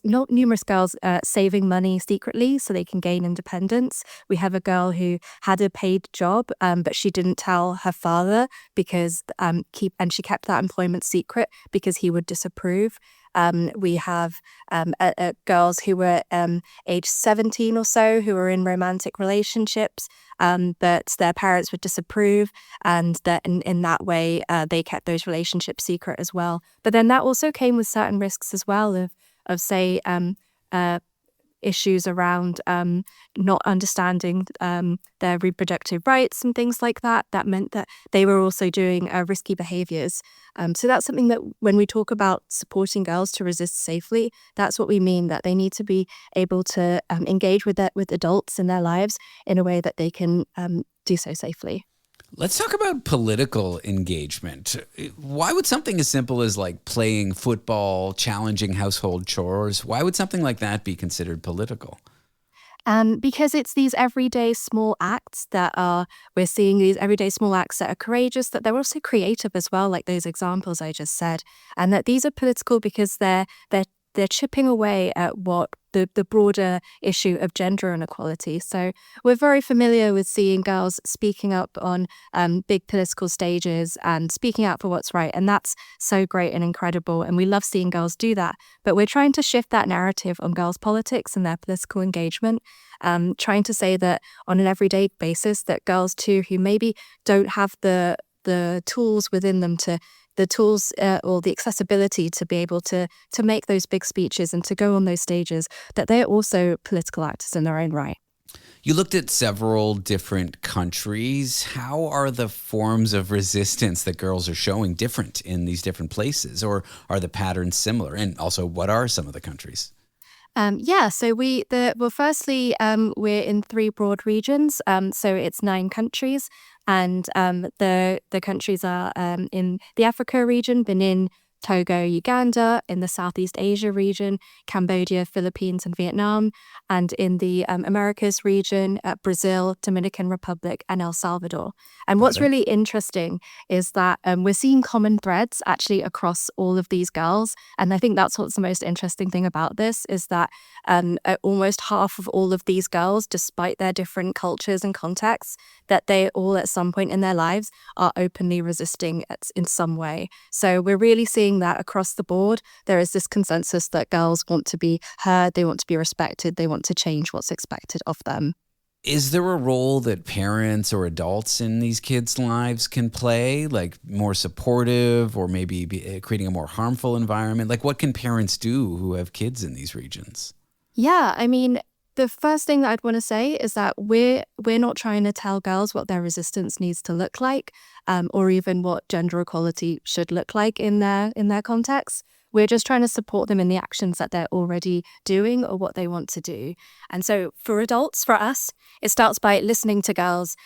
numerous girls saving money secretly so they can gain independence. We have a girl who had a paid job, but she didn't tell her father because she kept that employment secret because he would disapprove. We have girls who were age 17 or so who were in romantic relationships, but their parents would disapprove, and that in that way they kept those relationships secret as well. But then that also came with certain risks as well of say issues around not understanding their reproductive rights and things like that. That meant that they were also doing risky behaviors. So that's something that when we talk about supporting girls to resist safely, that's what we mean, that they need to be able to engage with adults in their lives in a way that they can do so safely. Let's talk about political engagement. Why would something as simple as like playing football, challenging household chores, why would something like that be considered political? Because it's these everyday small acts we're seeing these everyday small acts that are courageous, that they're also creative as well, like those examples I just said. And that these are political because they're chipping away at what the broader issue of gender inequality. So we're very familiar with seeing girls speaking up on big political stages and speaking out for what's right. And that's so great and incredible. And we love seeing girls do that. But we're trying to shift that narrative on girls' politics and their political engagement, trying to say that on an everyday basis that girls too, who maybe don't have the tools within them or the accessibility to be able to make those big speeches and to go on those stages, that they're also political actors in their own right. You looked at several different countries. How are the forms of resistance that girls are showing different in these different places, or are the patterns similar? And also, what are some of the countries? Firstly, we're in 3 broad regions. So it's 9 countries, and the countries are in the Africa region, Benin, Togo, Uganda; in the Southeast Asia region, Cambodia, Philippines, and Vietnam; and in the Americas region, Brazil, Dominican Republic, and El Salvador. And what's really interesting is that we're seeing common threads actually across all of these girls. And I think that's what's the most interesting thing about this, is that almost half of all of these girls, despite their different cultures and contexts, that they all at some point in their lives are openly resisting in some way. So we're really seeing that across the board. There is this consensus that girls want to be heard, they want to be respected, they want to change what's expected of them. Is there a role that parents or adults in these kids' lives can play, like more supportive or maybe creating a more harmful environment? Like, what can parents do who have kids in these regions? Yeah, I mean, the first thing that I'd want to say is that we're not trying to tell girls what their resistance needs to look like, or even what gender equality should look like in their context. We're just trying to support them in the actions that they're already doing or what they want to do. And so for adults, for us, it starts by listening to girls.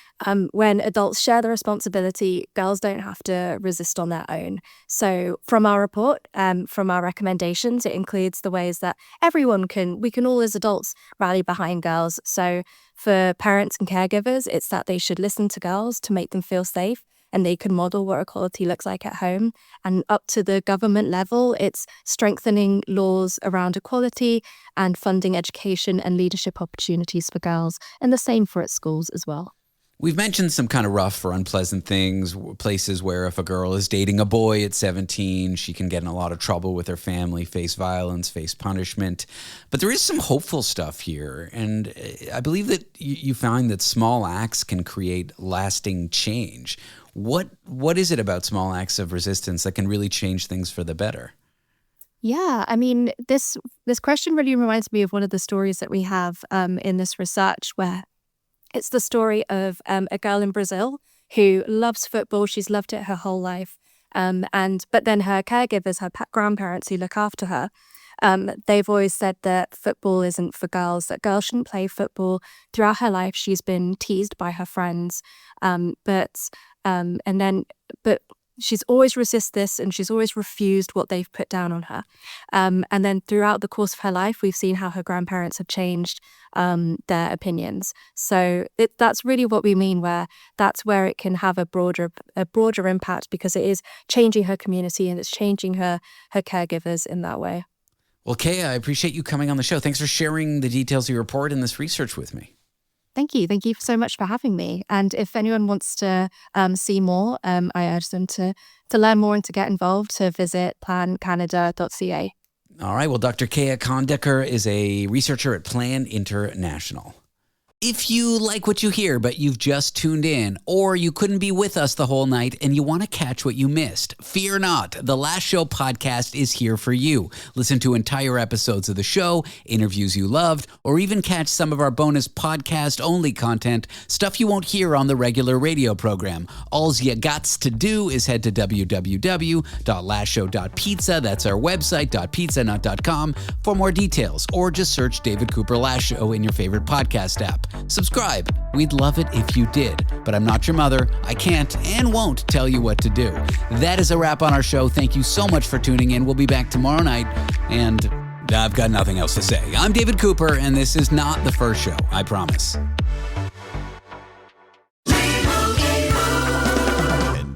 When adults share the responsibility, girls don't have to resist on their own. So from our report, from our recommendations, it includes the ways that we can all as adults rally behind girls. So for parents and caregivers, it's that they should listen to girls to make them feel safe, and they can model what equality looks like at home. And up to the government level, it's strengthening laws around equality and funding education and leadership opportunities for girls, and the same for at schools as well. We've mentioned some kind of rough or unpleasant things, places where if a girl is dating a boy at 17, she can get in a lot of trouble with her family, face violence, face punishment. But there is some hopeful stuff here. And I believe that you find that small acts can create lasting change. What is it about small acts of resistance that can really change things for the better? Yeah, I mean, this question really reminds me of one of the stories that we have in this research, where it's the story of a girl in Brazil who loves football. She's loved it her whole life. But then her caregivers, her grandparents who look after her, they've always said that football isn't for girls, that girls shouldn't play football. Throughout her life, she's been teased by her friends. But she's always resisted this, and she's always refused what they've put down on her. And then throughout the course of her life, we've seen how her grandparents have changed their opinions. So that's really what we mean, that's where it can have a broader impact, because it is changing her community and it's changing her caregivers in that way. Well, Keya, I appreciate you coming on the show. Thanks for sharing the details of your report and this research with me. Thank you. Thank you so much for having me. And if anyone wants to see more, I urge them to learn more and to get involved, to visit plancanada.ca. All right. Well, Dr. Keya Khandaker is a researcher at Plan International. If you like what you hear, but you've just tuned in, or you couldn't be with us the whole night and you want to catch what you missed, fear not. The Last Show podcast is here for you. Listen to entire episodes of the show, interviews you loved, or even catch some of our bonus podcast-only content, stuff you won't hear on the regular radio program. All you gots to do is head to www.lastshow.pizza. That's our website, .pizza, not .com, for more details, or just search David Cooper Last Show in your favorite podcast app. Subscribe. We'd love it if you did, but I'm not your mother. I can't and won't tell you what to do. That is a wrap on our show. Thank you so much for tuning in. We'll be back tomorrow night, and I've got nothing else to say. I'm David Cooper, and this is not the first show, I promise.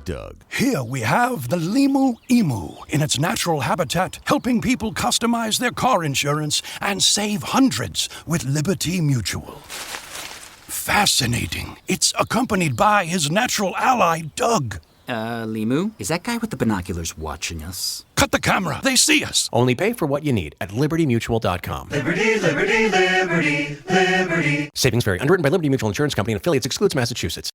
Doug. Here we have the Limu Emu in its natural habitat, helping people customize their car insurance and save hundreds with Liberty Mutual. Fascinating. It's accompanied by his natural ally, Doug. Limu? Is that guy with the binoculars watching us? Cut the camera. They see us. Only pay for what you need at libertymutual.com. Liberty, liberty, liberty, liberty. Savings vary. Underwritten by Liberty Mutual Insurance Company and affiliates. Excludes Massachusetts.